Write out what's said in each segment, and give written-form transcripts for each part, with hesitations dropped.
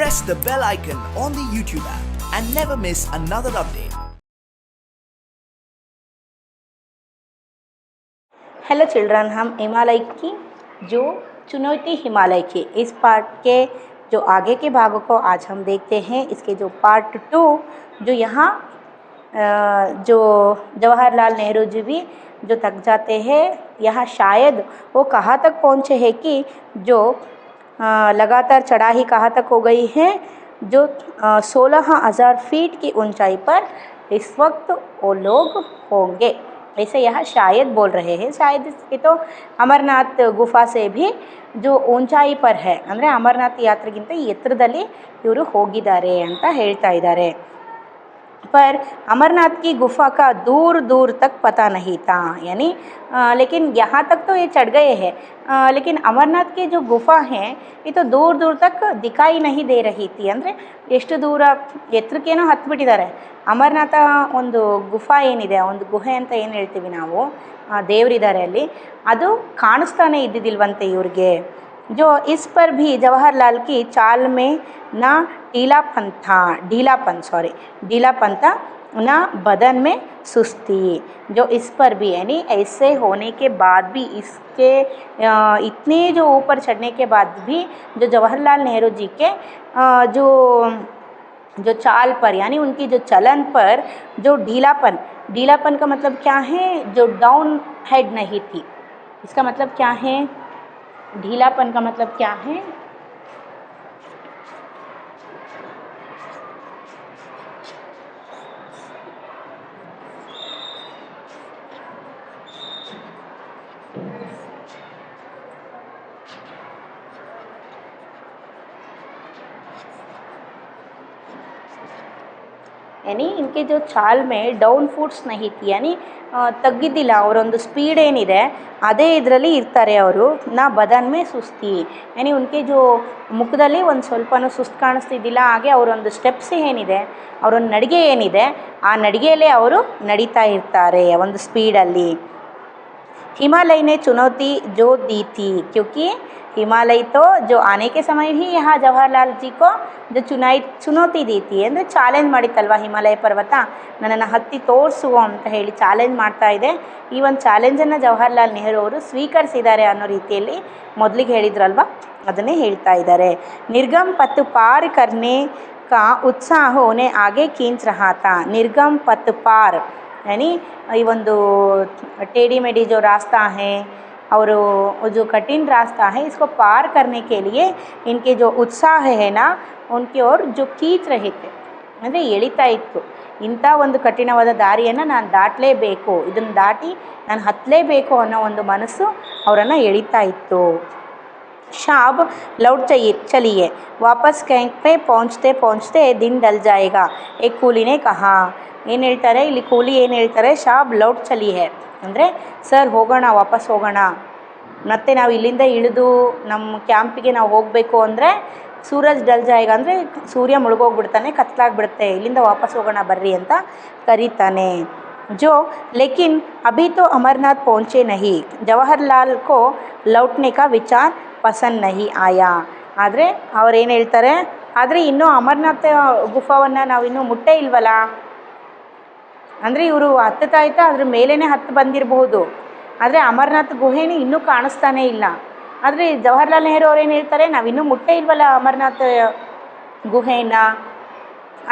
press the bell icon on the YouTube app and never miss another update. Hello children, हम हिमालय की जो चुनौती हिमालय की इस पार्ट के जो आगे के भागों को आज हम देखते हैं। इसके जो पार्ट 2 जो यहाँ जो जवाहरलाल नेहरू जी भी जो थक जाते हैं, यहाँ शायद वो कहाँ तक पहुँचे हैं कि जो लगातार चढ़ाई कहाँ तक हो गई है, जो 16,000 फीट की ऊंचाई पर इस वक्त वो लोग होंगे, ऐसे यहाँ शायद बोल रहे हैं। शायद इसके तो अमरनाथ गुफा से भी जो ऊंचाई पर है, ಅಂದರೆ ಅಮರನಾಥ ಯಾತ್ರೆಗಿಂತ ಎತ್ತರದಲ್ಲಿ ಇವರು ಹೋಗಿದ್ದಾರೆ ಅಂತ ಹೇಳ್ತಾ ಇದ್ದಾರೆ। पर अमरनाथ की गुफा का दूर दूर तक पता नहीं था, यानी लेकिन यहाँ तक तो ये चढ़ गए हैं, लेकिन अमरनाथ की जो गुफा है ये तो दूर दूर तक दिखाई नहीं दे रही थी। ಅಂದರೆ ಎಷ್ಟು ದೂರ ಎತ್ತರಕ್ಕೇನೋ ಹತ್ತಿಬಿಟ್ಟಿದ್ದಾರೆ। ಅಮರನಾಥ ಒಂದು ಗುಫಾ ಏನಿದೆ, ಒಂದು ಗುಹೆ ಅಂತ ಏನು ಹೇಳ್ತೀವಿ ನಾವು, ದೇವರಿದ್ದಾರೆ ಅಲ್ಲಿ, ಅದು ಕಾಣಿಸ್ತಾನೆ ಇದ್ದಿದ್ದಿಲ್ವಂತೆ ಇವ್ರಿಗೆ। जो इस पर भी जवाहरलाल की चाल में ना ढीलापन था ना बदन में सुस्ती। जो इस पर भी यानी ऐसे होने के बाद भी, इसके इतने जो ऊपर चढ़ने के बाद भी जो जवाहरलाल नेहरू जी के जो चाल पर यानी उनकी जो चलन पर जो ढीलापन का मतलब क्या है, जो डाउन हेड नहीं थी। इसका मतलब क्या है, ढीलापन का मतलब क्या है, यानी इनके जो चाल में डाउन फूट्स नहीं थी, यानी ತಗ್ಗಿದ್ದಿಲ್ಲ, ಅವರೊಂದು ಸ್ಪೀಡ್ ಏನಿದೆ ಅದೇ ಇದರಲ್ಲಿ ಇರ್ತಾರೆ ಅವರು। ನಾ ಬದನ್ ಮೇ ಸುಸ್ತಿ, ಯಾನಿ ಉನ್ಕೆ ಜೋ ಮುಖದಲ್ಲಿ ಒಂದು ಸ್ವಲ್ಪನೂ ಸುಸ್ತು ಕಾಣಿಸ್ತಿದ್ದಿಲ್ಲ। ಹಾಗೆ ಅವರೊಂದು ಸ್ಟೆಪ್ಸ್ ಏನಿದೆ, ಅವರೊಂದು ನಡಿಗೆ ಏನಿದೆ, ಆ ನಡಿಗೆಯಲ್ಲೇ ಅವರು ನಡೀತಾ ಇರ್ತಾರೆ ಒಂದು ಸ್ಪೀಡಲ್ಲಿ। हिमालय ने चुनौती जो दी थी, क्योंकि हिमालय तो जो आने के समय ही यहाँ जवाहरलाल जी को जो चुनौती दी थी, ಅಂದರೆ ಚಾಲೆಂಜ್ ಮಾಡಿತ್ತಲ್ವ ಹಿಮಾಲಯ ಪರ್ವತ, ನನ್ನನ್ನು ಹತ್ತಿ ತೋರಿಸು ಅಂತ ಹೇಳಿ ಚಾಲೆಂಜ್ ಮಾಡ್ತಾ ಇದೆ। ಈ ಒಂದು ಚಾಲೆಂಜನ್ನು ಜವಾಹರಲಾಲ್ ನೆಹರು ಅವರು ಸ್ವೀಕರಿಸಿದ್ದಾರೆ ಅನ್ನೋ ರೀತಿಯಲ್ಲಿ ಮೊದಲಿಗೆ ಹೇಳಿದ್ರಲ್ವ, ಅದನ್ನೇ ಹೇಳ್ತಾ ಇದ್ದಾರೆ। ನಿರ್ಗಮ್ ಪತ್ ಪಾರ್ ಕರ್ನೆ का उत्साह उन्हें आगे खींच रहा था। निर्गम पथ पार यानी ये ಒಂದು टेढ़ी मेढ़ी जो रास्ता है और जो कठिन रास्ता है, इसको पार करने के लिए इनके जो उत्साह है ना, उनकी ओर जो खींच रहे थे, ಅಂದರೆ ಎಳಿತಾ ಇತ್ತು। ಇಂಥ ಒಂದು ಕಠಿಣವಾದ ದಾರಿಯನ್ನು ನಾನು ದಾಟಲೇಬೇಕು, ಇದನ್ನು ದಾಟಿ ನಾನು ಹತ್ತಲೇಬೇಕು ಅನ್ನೋ ಒಂದು ಮನಸ್ಸು ಅವರನ್ನು ಎಳಿತಾ ಇತ್ತು। शाब लौट चलिए, वापस कैंप पे पहुँचते पहुँचते दिन डल जाएगा, एक ಕೂಲಿ ने कहा। ಏನು ಹೇಳ್ತಾರೆ ಇಲ್ಲಿ ಕೂಲಿ, ಏನು ಹೇಳ್ತಾರೆ, ಶಾಬ್ ಲೌಟ್ ಚಲಿ है ಅಂದರೆ ಸರ್ ಹೋಗೋಣ, ವಾಪಸ್ ಹೋಗೋಣ, ಮತ್ತು ನಾವು ಇಲ್ಲಿಂದ ಇಳಿದು ನಮ್ಮ ಕ್ಯಾಂಪಿಗೆ ನಾವು ಹೋಗಬೇಕು ಅಂದರೆ ಸೂರಜ್ ಡಲ್ ಜಾಯಿಗ ಅಂದರೆ ಸೂರ್ಯ ಮುಳುಗೋಗ್ಬಿಡ್ತಾನೆ, ಕತ್ಲಾಗ್ಬಿಡುತ್ತೆ, ಇಲ್ಲಿಂದ ವಾಪಸ್ ಹೋಗೋಣ ಬರ್ರಿ ಅಂತ ಕರೀತಾನೆ। जो लेकिन अभी तो अमरनाथ पहुँचे नहीं, जवाहरलाल को लौटने का विचार पसंद नहीं आया। ಆದರೆ ಅವ್ರೇನು ಹೇಳ್ತಾರೆ, ಆದರೆ ಇನ್ನೂ ಅಮರನಾಥ ಗುಫಾವನ್ನು ನಾವಿನ್ನೂ ಮುಟ್ಟೇ ಇಲ್ವಲ್ಲ, ಅಂದರೆ ಇವರು ಹತ್ತುತ್ತಾ ಇತ್ತಾ ಅದ್ರ ಮೇಲೇ ಹತ್ತು ಬಂದಿರಬಹುದು, ಆದರೆ ಅಮರನಾಥ ಗುಹೆನೇ ಇನ್ನೂ ಕಾಣಿಸ್ತಾನೇ ಇಲ್ಲ। ಆದರೆ ಜವಾಹರಲಾಲ್ ನೆಹರು ಅವ್ರೇನು ಹೇಳ್ತಾರೆ, ನಾವಿನ್ನೂ ಮುಟ್ಟೇ ಇಲ್ವಲ್ಲ ಅಮರನಾಥ ಗುಹೆಯನ್ನು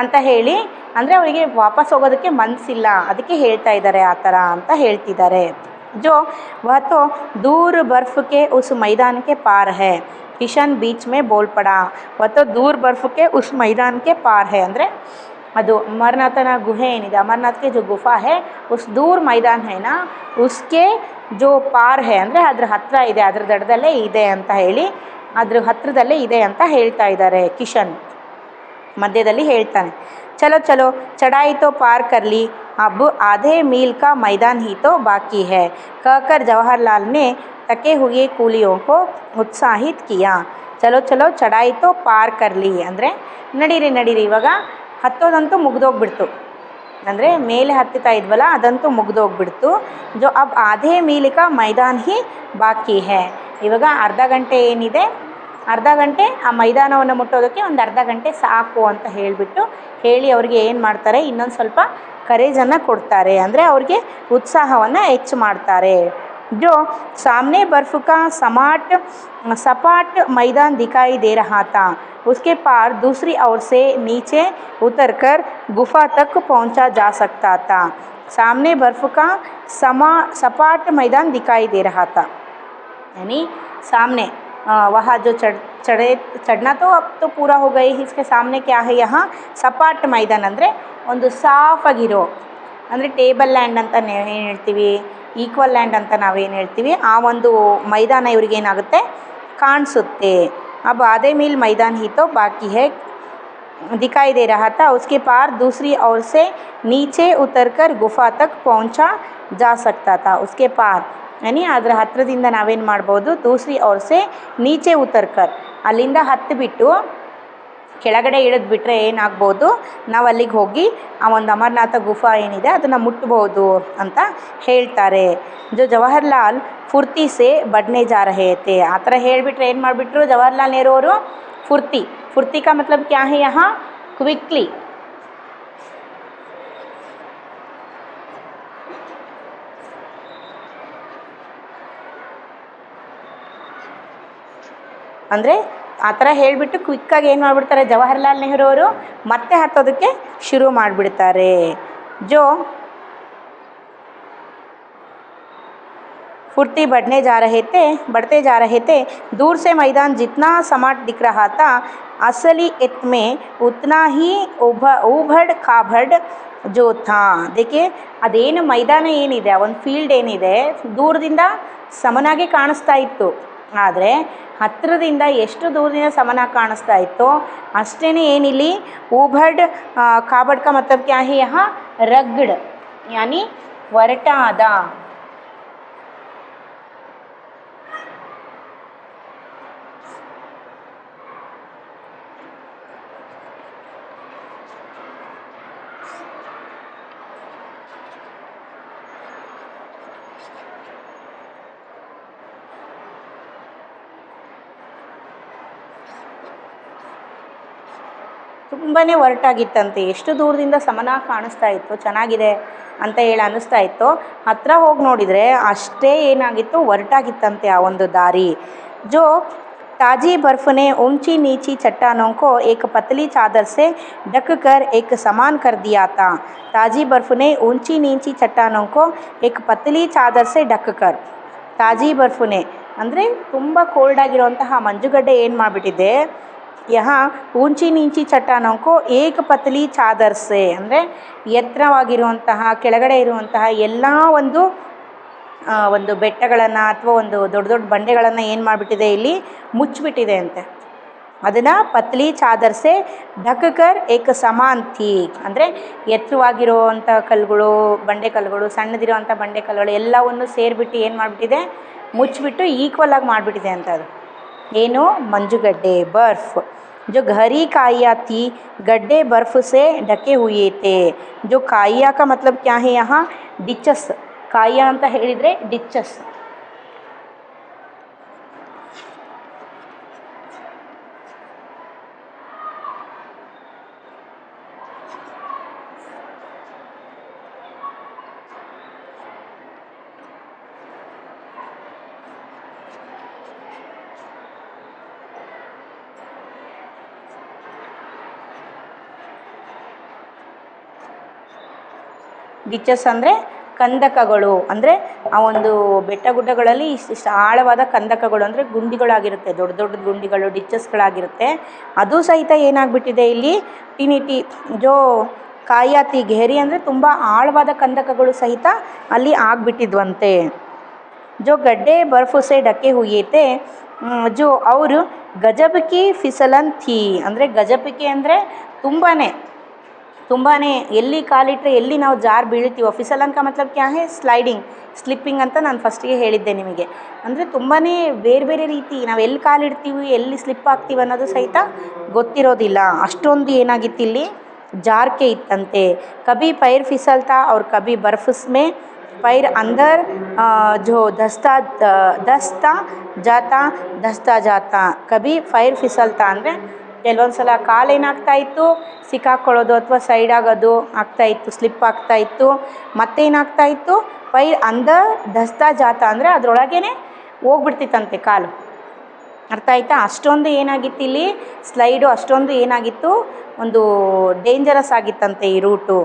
ಅಂತ ಹೇಳಿ, ಅಂದರೆ ಅವರಿಗೆ ವಾಪಸ್ ಹೋಗೋದಕ್ಕೆ ಮನಸ್ಸಿಲ್ಲ, ಅದಕ್ಕೆ ಹೇಳ್ತಾ ಇದ್ದಾರೆ ಆ ಥರ ಅಂತ ಹೇಳ್ತಿದ್ದಾರೆ। जो वह तो दूर बर्फ़ के उस मैदान के पार है, किशन बीच में बोल पड़ा। वह तो दूर बर्फ़ के उस मैदान के पार है, ಅಂದರೆ ಅದು ಅಮರನಾಥನ ಗುಹೆ ಏನಿದೆ, ಅಮರನಾಥ್ के जो गुफा है उस दूर मैदान है ना, उसके जो पार है ಅಂದರೆ ಅದ್ರ ಹತ್ತಿರ ಇದೆ, ಅದ್ರ ದಡದಲ್ಲೇ ಇದೆ ಅಂತ ಹೇಳಿ, ಅದ್ರ ಹತ್ತಿರದಲ್ಲೇ ಇದೆ ಅಂತ ಹೇಳ್ತಾ ಇದ್ದಾರೆ ಕಿಶನ್। मध्यದಲ್ಲಿ ಹೇಳ್ತಾನೆ, चलो चलो चढ़ाई तो पार कर ली, अब आधे मील का मैदान ही तो बाकी है, कहकर जवाहरलाल ने थके हुए ಕೂಲಿयों को उत्साहित किया। चलो चलो चढ़ाई तो पार कर ली ಅಂದರೆ ನಡೀರಿ ನಡೀರಿ, ಇವಾಗ ಹತ್ತೋದಂತೂ ಮುಗಿದೋಗ್ಬಿಡ್ತು, ಅಂದರೆ ಮೇಲೆ ಹತ್ತುತ್ತಾ ಇದ್ವಲ್ಲ ಅದಂತೂ ಮುಗಿದೋಗ್ಬಿಡ್ತು। जो अब आधे मील का मैदान ही बाकी है, ಇವಾಗ ಅರ್ಧ ಗಂಟೆ ಏನಿದೆ ಅರ್ಧ ಗಂಟೆ ಆ ಮೈದಾನವನ್ನು ಮುಟ್ಟೋದಕ್ಕೆ ಒಂದು ಅರ್ಧ ಗಂಟೆ ಸಾಕು ಅಂತ ಹೇಳಿ ಅವ್ರಿಗೆ ಏನು ಮಾಡ್ತಾರೆ, ಇನ್ನೊಂದು ಸ್ವಲ್ಪ ಕರೇಜನ್ನು ಕೊಡ್ತಾರೆ, ಅಂದರೆ ಅವ್ರಿಗೆ ಉತ್ಸಾಹವನ್ನು ಹೆಚ್ಚು ಮಾಡ್ತಾರೆ. जो सामने बर्फ़ का सपाट मैदान दिखाई दे रहा था, उसके पार दूसरी ओर से नीचे उतरकर गुफा तक पहुंचा जा सकता था. सामने बर्फ़ का सपाट मैदान दिखाई दे रहा था, यानी सामने वहाँ जो चढ़ना तो अब तो पूरा हो गई. इसके सामने क्या है, यहाँ सपाट मैदान ಅಂದರೆ ಒಂದು ಸಾಫಾಗಿರೋ, ಅಂದರೆ ಟೇಬಲ್ ಲ್ಯಾಂಡ್ ಅಂತ ಏನು ಹೇಳ್ತೀವಿ, ಈಕ್ವಲ್ ಲ್ಯಾಂಡ್ ಅಂತ ನಾವೇನು ಹೇಳ್ತೀವಿ, ಆ ಒಂದು ಮೈದಾನ ಇವ್ರಿಗೇನಾಗುತ್ತೆ, ಕಾಣಿಸುತ್ತೆ. अब आधे मील मैदान ही तो बाकी है दिखाई दे रहा था, उसके पार दूसरी ओर से नीचे उतरकर गुफा तक पहुंचा जा सकता था. उसके पार यानी ಅದರ ಹತ್ತಿರದಿಂದ ನಾವೇನು ಮಾಡ್ಬೋದು, ದೂಸರಿ ಓರ್ ಸೆ ನೀಚೆ ಉತರ್ಕರ್, ಅಲ್ಲಿಂದ ಹತ್ತಿಬಿಟ್ಟು ಕೆಳಗಡೆ ಇಳಿದ್ಬಿಟ್ರೆ ಏನಾಗ್ಬೋದು, ನಾವು ಅಲ್ಲಿಗೆ ಹೋಗಿ ಆ ಒಂದು ಅಮರನಾಥ ಗುಫಾ ಏನಿದೆ ಅದನ್ನು ಮುಟ್ಬೋದು ಅಂತ ಹೇಳ್ತಾರೆ. ಜೋ ಜವಾಹರ್ಲಾಲ್ ಫುರ್ತಿ ಸೆ ಬಡ್ನೆ ಜಾ ರಹೇ ಥೆ, ಆ ಥರ ಹೇಳಿಬಿಟ್ರೆ ಏನು ಮಾಡಿಬಿಟ್ರು ಜವಾಹರ್ಲಾಲ್ ನೆಹರು ಅವರು, ಫುರ್ತಿ ಕಾ ಮತ್ಲಬ್ ಕ್ಯಾ ಹೈ ಯಹಾ, ಕ್ವಿಕ್ಲಿ. ಅಂದರೆ ಆ ಥರ ಹೇಳಿಬಿಟ್ಟು ಕ್ವಿಕ್ಕಾಗಿ ಏನು ಮಾಡಿಬಿಡ್ತಾರೆ ಜವಾಹರ್ಲಾಲ್ ನೆಹರು ಅವರು, ಮತ್ತೆ ಹತ್ತೋದಕ್ಕೆ ಶುರು ಮಾಡಿಬಿಡ್ತಾರೆ. ಜೋ फुर्ती बढ़ते जा रहे थे. दूर से मैदान जितना समाट दिख रहा था, असलियत में उतना ही उभड़ खाबड़ जो था. देखिए ಅದೇನು ಮೈದಾನ ಏನಿದೆ, ಒಂದು ಫೀಲ್ಡ್ ಏನಿದೆ, ದೂರದಿಂದ ಸಮನಾಗಿ ಕಾಣಿಸ್ತಾ ಇತ್ತು, ಆದರೆ ಹತ್ತಿರದಿಂದ ಎಷ್ಟು ದೂರದಿಂದ ಸಮನಾಗಿ ಕಾಣಿಸ್ತಾ ಇತ್ತೋ ಅಷ್ಟೇ ಏನಿಲ್ಲಿ ಉಭಡ್ ಕಾಬಡ್ ಕಾ ಮತಲಬ್ ಕ್ಯಾ ಹೈ ಯಹಾ, ರಗ್ಡ್ ಯಾನಿ ಒರಟಾದ. ತುಂಬಾ ಒರಟಾಗಿತ್ತಂತೆ, ಎಷ್ಟು ದೂರದಿಂದ ಸಮನಾಗಿ ಕಾಣಿಸ್ತಾ ಇತ್ತು, ಚೆನ್ನಾಗಿದೆ ಅಂತ ಹೇಳಿ ಅನ್ನಿಸ್ತಾ ಇತ್ತು, ಹತ್ತಿರ ಹೋಗಿ ನೋಡಿದರೆ ಅಷ್ಟೇ ಏನಾಗಿತ್ತು, ಒರಟಾಗಿತ್ತಂತೆ ಆ ಒಂದು ದಾರಿ. ಜೋ ताज़ी बर्फ़ ने ऊंची नीची चट्टानों को एक पतली चादर से ढककर एक समान कर दिया था. ताज़ी बर्फ़ ने ऊंची नीची चट्टानों को एक पतली चादर से ढककर, ताज़ी बर्फ़ ने ಅಂದರೆ ತುಂಬ ಕೋಲ್ಡ್ ಆಗಿರುವಂತಹ ಮಂಜುಗಡ್ಡೆ ಏನು ಮಾಡಿಬಿಟ್ಟಿದೆ, यहाँ ऊंची नीची चट्टानों को एक पतली चादर से, ಅಂದರೆ ಎತ್ತರವಾಗಿರುವಂತಹ ಕೆಳಗಡೆ ಇರುವಂತಹ ಎಲ್ಲ ಒಂದು ಬೆಟ್ಟಗಳನ್ನು ಅಥವಾ ಒಂದು ದೊಡ್ಡ ದೊಡ್ಡ ಬಂಡೆಗಳನ್ನು ಏನು ಮಾಡಿಬಿಟ್ಟಿದೆ, ಇಲ್ಲಿ ಮುಚ್ಚಿಬಿಟ್ಟಿದೆ ಅಂತೆ. ಅದನ್ನು ಪತ್ಲಿ ಚಾದರ್ ಸೆ ಢಕಕರ್ ಏಕ ಸಮಾನ್ ಥಿ, ಅಂದರೆ ಎತ್ತರವಾಗಿರುವಂಥ ಕಲ್ಲುಗಳು, ಬಂಡೆ ಕಲ್ಲುಗಳು, ಸಣ್ಣದಿರುವಂಥ ಬಂಡೆ ಕಲ್ಲುಗಳು ಎಲ್ಲವನ್ನು ಸೇರಿಬಿಟ್ಟು ಏನು ಮಾಡಿಬಿಟ್ಟಿದೆ, ಮುಚ್ಚಿಬಿಟ್ಟು ಈಕ್ವಲ್ ಆಗಿ ಮಾಡಿಬಿಟ್ಟಿದೆ ಅಂತ. ಅದು ಏನು, ಮಂಜುಗಡ್ಡೆ, ಬರ್ಫ್. जो घरी काइया थी गड्ढे बर्फ़ से ढके हुए थे. जो काइया का मतलब क्या है यहाँ, डिचस. ಕಾಯ್ಯ ಅಂತ ಹೇಳಿದರೆ ಡಿಚ್ಚಸ್. ಡಿಚಸ್ ಅಂದರೆ ಕಂದಕಗಳು, ಅಂದರೆ ಆ ಒಂದು ಬೆಟ್ಟ ಗುಡ್ಡಗಳಲ್ಲಿ ಇಷ್ಟು ಆಳವಾದ ಕಂದಕಗಳು, ಅಂದರೆ ಗುಂಡಿಗಳಾಗಿರುತ್ತೆ, ದೊಡ್ಡ ದೊಡ್ಡ ಗುಂಡಿಗಳು, ಡಿಚ್ಚಸ್ಗಳಾಗಿರುತ್ತೆ. ಅದು ಸಹಿತ ಏನಾಗ್ಬಿಟ್ಟಿದೆ ಇಲ್ಲಿ, ಟಿನಿಟಿ ಜೋ ಕಾಯಾತಿ ಘೇರಿ ಅಂದರೆ ತುಂಬ ಆಳವಾದ ಕಂದಕಗಳು ಸಹಿತ ಅಲ್ಲಿ ಆಗಿಬಿಟ್ಟಿದ್ವಂತೆ. ಜೋ ಗಡ್ಡೆ ಬರ್ಫು ಸೆ ಢಕೆ ಹುಯೇ ಥೆ, ಜೋ ಅವರು ಗಜಬಕಿ ಫಿಸಲನ್ ಥಿ, ಅಂದರೆ ಗಜಪಿಕೆ ಅಂದರೆ ತುಂಬಾ ಎಲ್ಲಿ ಕಾಲಿಟ್ಟರೆ ಎಲ್ಲಿ ನಾವು ಜಾರು ಬೀಳ್ತೀವೋ, ಫಿಸಲನ್ ಕಾ ಮತ್ಲಬ್ ಕ್ಯಾ ಹೈ, ಸ್ಲಿಪ್ಪಿಂಗ್ ಅಂತ ನಾನು ಫಸ್ಟಿಗೆ ಹೇಳಿದ್ದೆ ನಿಮಗೆ. ಅಂದರೆ ತುಂಬಾ ಬೇರೆ ಬೇರೆ ರೀತಿ ನಾವು ಎಲ್ಲಿ ಕಾಲಿಡ್ತೀವಿ, ಎಲ್ಲಿ ಸ್ಲಿಪ್ ಆಗ್ತೀವಿ ಅನ್ನೋದು ಸಹಿತ ಗೊತ್ತಿರೋದಿಲ್ಲ, ಅಷ್ಟೊಂದು ಏನಾಗಿತ್ತು ಇಲ್ಲಿ ಜಾರ್ಕೆ ಇತ್ತಂತೆ. ಕಭಿ ಪೈರ್ ಫಿಸಲ್ತಾ ಅವ್ರ ಕಭಿ ಬರ್ಫ್ ಮೇ पैर अंदर जो धस्ता जाता कभी पैर फिसಲ್ತಾ ಅಂದರೆ ಕೆಲವೊಂದು ಸಲ ಕಾಲು ಏನಾಗ್ತಾ ಇತ್ತು ಸಿಕ್ಕಾಕೊಳ್ಳೋದು ಅಥವಾ ಸೈಡ್ ಆಗೋದು ಆಗ್ತಾಯಿತ್ತು, ಸ್ಲಿಪ್ ಆಗ್ತಾಯಿತ್ತು. ಮತ್ತೇನಾಗ್ತಾ ಇತ್ತು ಪೈರ್ ಅಂದರ್ ಧಸ್ತಾ ಜಾತ ಅಂದರೆ ಅದರೊಳಗೇ ಹೋಗ್ಬಿಡ್ತಿತ್ತಂತೆ ಕಾಲು. ಅರ್ಥ ಆಯ್ತಾ? ಅಷ್ಟೊಂದು ಏನಾಗಿತ್ತು ಇಲ್ಲಿ ಸ್ಲೈಡು, ಅಷ್ಟೊಂದು ಏನಾಗಿತ್ತು ಒಂದು ಡೇಂಜರಸ್ ಆಗಿತ್ತಂತೆ ಈ ರೂಟು.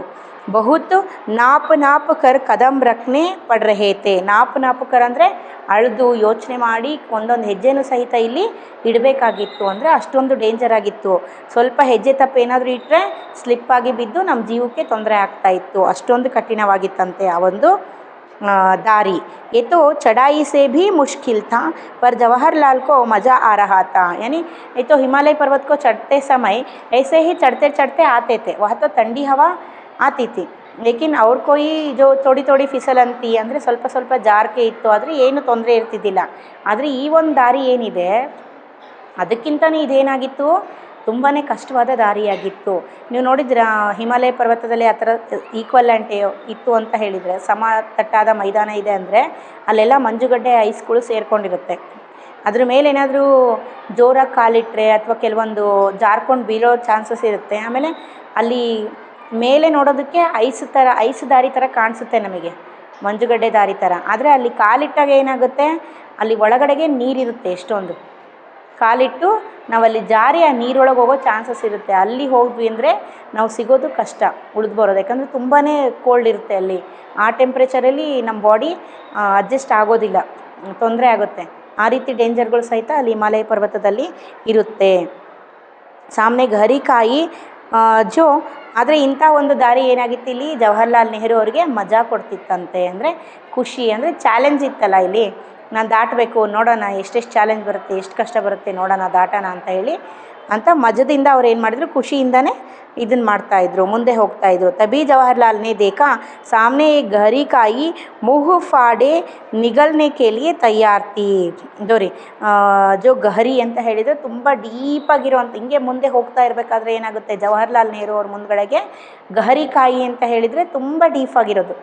ಬಹುತ್ ನಾಪ್ ಕರ್ ಕದಮ್ ರಖ್ನೆ ಪಡ್ ರಹೇ ಥೇ. ನಾಪ್ ಕರ್ ಅಂದರೆ ಅಳೆದು ಯೋಚನೆ ಮಾಡಿ ಒಂದೊಂದು ಹೆಜ್ಜೆನೂ ಸಹಿತ ಇಲ್ಲಿ ಇಡಬೇಕಾಗಿತ್ತು. ಅಂದರೆ ಅಷ್ಟೊಂದು ಡೇಂಜರ್ ಆಗಿತ್ತು. ಸ್ವಲ್ಪ ಹೆಜ್ಜೆ ತಪ್ಪು ಏನಾದರೂ ಇಟ್ಟರೆ ಸ್ಲಿಪ್ಪಾಗಿ ಬಿದ್ದು ನಮ್ಮ ಜೀವಕ್ಕೆ ತೊಂದರೆ ಆಗ್ತಾಯಿತ್ತು. ಅಷ್ಟೊಂದು ಕಠಿಣವಾಗಿತ್ತಂತೆ ಆ ಒಂದು दारी. ये तो चढ़ाई से भी मुश्किल था पर जवाहरलाल को मज़ा आ रहा था. यानी ये तो हिमालय पर्वत को चढ़ते समय ऐसे ही चढ़ते चढ़ते आते थे. वह तो ठंडी हवा आती थी लेकिन और कोई जो थोड़ी थोड़ी ಫಿಸಲಂತಿ ಅಂದರೆ ಸ್ವಲ್ಪ ಸ್ವಲ್ಪ ಜಾರಿಕೆ ಇತ್ತು, ಆದರೆ ಏನು ತೊಂದರೆ ಇರ್ತಿದ್ದಿಲ್ಲ. ಆದರೆ ಈ ಒಂದು ದಾರಿ ಏನಿದೆ ಅದಕ್ಕಿಂತಲೂ ಇದೇನಾಗಿತ್ತು ತುಂಬಾ ಕಷ್ಟವಾದ ದಾರಿಯಾಗಿತ್ತು. ನೀವು ನೋಡಿದ್ರೆ ಹಿಮಾಲಯ ಪರ್ವತದಲ್ಲಿ ಆ ಥರ ಈಕ್ವಲ್ಯಾಂಟ್ ಇತ್ತು ಅಂತ ಹೇಳಿದರೆ, ಸಮತಟ್ಟಾದ ಮೈದಾನ ಇದೆ ಅಂದರೆ ಅಲ್ಲೆಲ್ಲ ಮಂಜುಗಡ್ಡೆ ಐಸ್ಗಳು ಸೇರಿಕೊಂಡಿರುತ್ತೆ. ಅದ್ರ ಮೇಲೆ ಏನಾದರೂ ಜೋರಾಗಿ ಕಾಲಿಟ್ಟರೆ ಅಥವಾ ಕೆಲವೊಂದು ಜಾರ್ಕೊಂಡು ಬೀಳೋ ಚಾನ್ಸಸ್ ಇರುತ್ತೆ. ಆಮೇಲೆ ಅಲ್ಲಿ ಮೇಲೆ ನೋಡೋದಕ್ಕೆ ಐಸ್ ದಾರಿ ಥರ ಕಾಣಿಸುತ್ತೆ ನಮಗೆ, ಮಂಜುಗಡ್ಡೆ ದಾರಿ ಥರ. ಆದರೆ ಅಲ್ಲಿ ಕಾಲಿಟ್ಟಾಗ ಏನಾಗುತ್ತೆ, ಅಲ್ಲಿ ಒಳಗಡೆಗೆ ನೀರಿರುತ್ತೆ. ಎಷ್ಟೊಂದು ಕಾಲಿಟ್ಟು ನಾವಲ್ಲಿ ಜಾರಿ ಆ ನೀರೊಳಗೆ ಹೋಗೋ ಚಾನ್ಸಸ್ ಇರುತ್ತೆ. ಅಲ್ಲಿ ಹೋದ್ವಿ ಅಂದರೆ ನಾವು ಸಿಗೋದು ಕಷ್ಟ, ಉಳಿದು ಬರೋದು. ಯಾಕಂದರೆ ತುಂಬಾ ಕೋಲ್ಡ್ ಇರುತ್ತೆ ಅಲ್ಲಿ. ಆ ಟೆಂಪ್ರೇಚರಲ್ಲಿ ನಮ್ಮ ಬಾಡಿ ಅಡ್ಜಸ್ಟ್ ಆಗೋದಿಲ್ಲ, ತೊಂದರೆ ಆಗುತ್ತೆ. ಆ ರೀತಿ ಡೇಂಜರ್ಗಳು ಸಹಿತ ಅಲ್ಲಿ ಹಿಮಾಲಯ ಪರ್ವತದಲ್ಲಿ ಇರುತ್ತೆ. ಸಾಮ್ನೆ ಗಹರಿ ಕಾಯಿ ಜೋ. ಆದರೆ ಇಂಥ ಒಂದು ದಾರಿ ಏನಾಗಿತ್ತು ಇಲ್ಲಿ ಜವಾಹರ್ಲಾಲ್ ನೆಹರು ಅವರಿಗೆ ಮಜಾ ಕೊಡ್ತಿತ್ತಂತೆ. ಅಂದರೆ ಖುಷಿ, ಅಂದರೆ ಚಾಲೆಂಜ್ ಇತ್ತಲ್ಲ ಇಲ್ಲಿ, ನಾನು ದಾಟಬೇಕು, ನೋಡೋಣ ಎಷ್ಟೆಷ್ಟು ಚಾಲೆಂಜ್ ಬರುತ್ತೆ, ಎಷ್ಟು ಕಷ್ಟ ಬರುತ್ತೆ ನೋಡೋಣ, ದಾಟೋಣ ಅಂತ ಹೇಳಿ ಅಂತ ಮಜದಿಂದ ಅವ್ರು ಏನು ಮಾಡಿದ್ರು, ಖುಷಿಯಿಂದನೇ ಇದನ್ನು ಮಾಡ್ತಾಯಿದ್ರು, ಮುಂದೆ ಹೋಗ್ತಾಯಿದ್ರು. ತಬಿ ಜವಾಹರ್ಲಾಲ್ನೇ ದೇಖಾ ಸಾಮ್ನೆ ಗಹರಿ ಕಾಯಿ ಮುಹ್ ಫಾಡೆ ನಿಗಲ್ನೆ ಕೇಳಿಯೇ ತಯಾರ್ ಥಿ. ದೋರಿ ಜೋ ಗಹರಿ ಅಂತ ಹೇಳಿದರೆ ತುಂಬ ಡೀಪಾಗಿರುವಂಥ, ಹಿಂಗೆ ಮುಂದೆ ಹೋಗ್ತಾ ಇರಬೇಕಾದ್ರೆ ಏನಾಗುತ್ತೆ, ಜವಾಹರ್ಲಾಲ್ ನೆಹರು ಅವ್ರ ಮುಂದ್ಗಡೆಗೆ ಗಹರಿ ಕಾಯಿ ಅಂತ ಹೇಳಿದರೆ ತುಂಬ ಡೀಪಾಗಿರೋದು.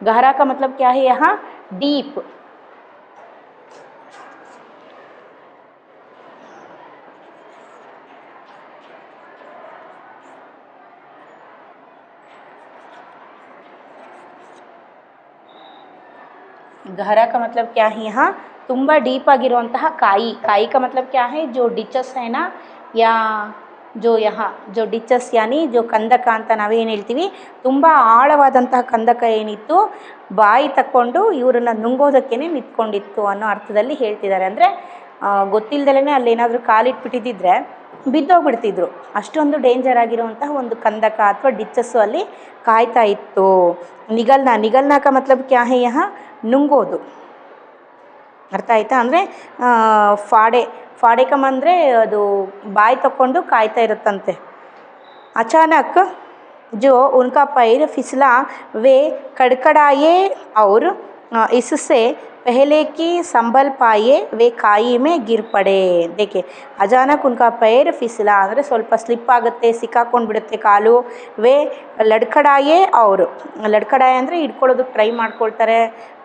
ಗಹರಾ ಕಾ ಮತ್ಲಬ್ ಕ್ಯಾ ಹೈ ಯಹಾ, ಡೀಪ್. गहरा का मतलब क्या है, यहाँ ತುಂಬ ಡೀಪಾಗಿರುವಂತಹ ಕಾಯಿ. ಕಾಯಿ का मतलब क्या है, जो डिचस है ना, या जो यहाँ जो डिचस यानी जो ಕಂದಕ ಅಂತ ನಾವೇನು ಹೇಳ್ತೀವಿ, ತುಂಬ ಆಳವಾದಂತಹ ಕಂದಕ ಏನಿತ್ತು ಬಾಯಿ ತಕ್ಕೊಂಡು ಇವರನ್ನು ನುಂಗೋದಕ್ಕೇ ನಿಂತ್ಕೊಂಡಿತ್ತು ಅನ್ನೋ ಅರ್ಥದಲ್ಲಿ ಹೇಳ್ತಿದ್ದಾರೆ. ಅಂದರೆ ಗೊತ್ತಿಲ್ಲದಲೇ ಅಲ್ಲೇನಾದರೂ ಕಾಲಿಟ್ಬಿಟ್ಟಿದ್ದರೆ ಬಿದ್ದೋಗ್ಬಿಡ್ತಿದ್ರು. ಅಷ್ಟೊಂದು ಡೇಂಜರ್ ಆಗಿರುವಂತಹ ಒಂದು ಕಂದಕ ಅಥವಾ ಡಿಚ್ಚಸ್ಸು ಅಲ್ಲಿ ಕಾಯ್ತಾ ಇತ್ತು. ನಿಗಲ್ನ का मतलब क्या है, यहाँ ನುಂಗೋದು. ಅರ್ಥ ಆಯ್ತಾ? ಅಂದರೆ ಫಾಡೆಕಮ್ ಅಂದರೆ ಅದು ಬಾಯಿ ತಕ್ಕೊಂಡು ಕಾಯ್ತಾ ಇರುತ್ತಂತೆ. ಅಚಾನಕ್ जो उनका पैर फिसला वे कड़कड़ाए और इससे पहले कि संभल पाए वे खाई में गिर पड़े. देखिए अचानक उनका पैर फिसला ಅಂದರೆ ಸ್ವಲ್ಪ ಸ್ಲಿಪ್ ಆಗುತ್ತೆ, ಸಿಕ್ಕಾಕೊಂಡು ಬಿಡುತ್ತೆ ಕಾಲು. ವೇ ಲಡ್ಕಡಾಯೆ ಅವರು, ಲಡ್ಕಡಾಯೆ ಅಂದರೆ ಹಿಡ್ಕೊಳ್ಳೋದಕ್ಕೆ ಟ್ರೈ ಮಾಡ್ಕೊಳ್ತಾರೆ,